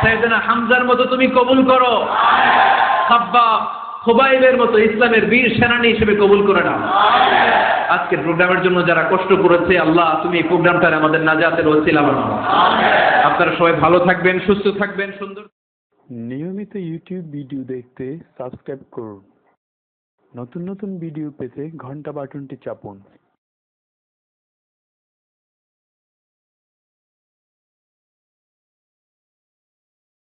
সাইয়েদনা হামজার মতো তুমি কবুল করো, খাব্বাব খুবাইবের মতো ইসলামের বীর সেনানী হিসেবে কবুল করে নাও। আজকের প্রোগ্রামের জন্য যারা কষ্ট করেছে, আল্লাহ তুমি এই প্রোগ্রামটার আমাদের নাজাতের ওসিলা বানাও। আপনারা সবাই ভালো থাকবেন, সুস্থ থাকবেন, সুন্দর। নিয়মিত ইউটিউব ভিডিও দেখতে সাবস্ক্রাইব করুন। নতুন নতুন ভিডিও পেতে ঘন্টা বাটনটি চাপুন।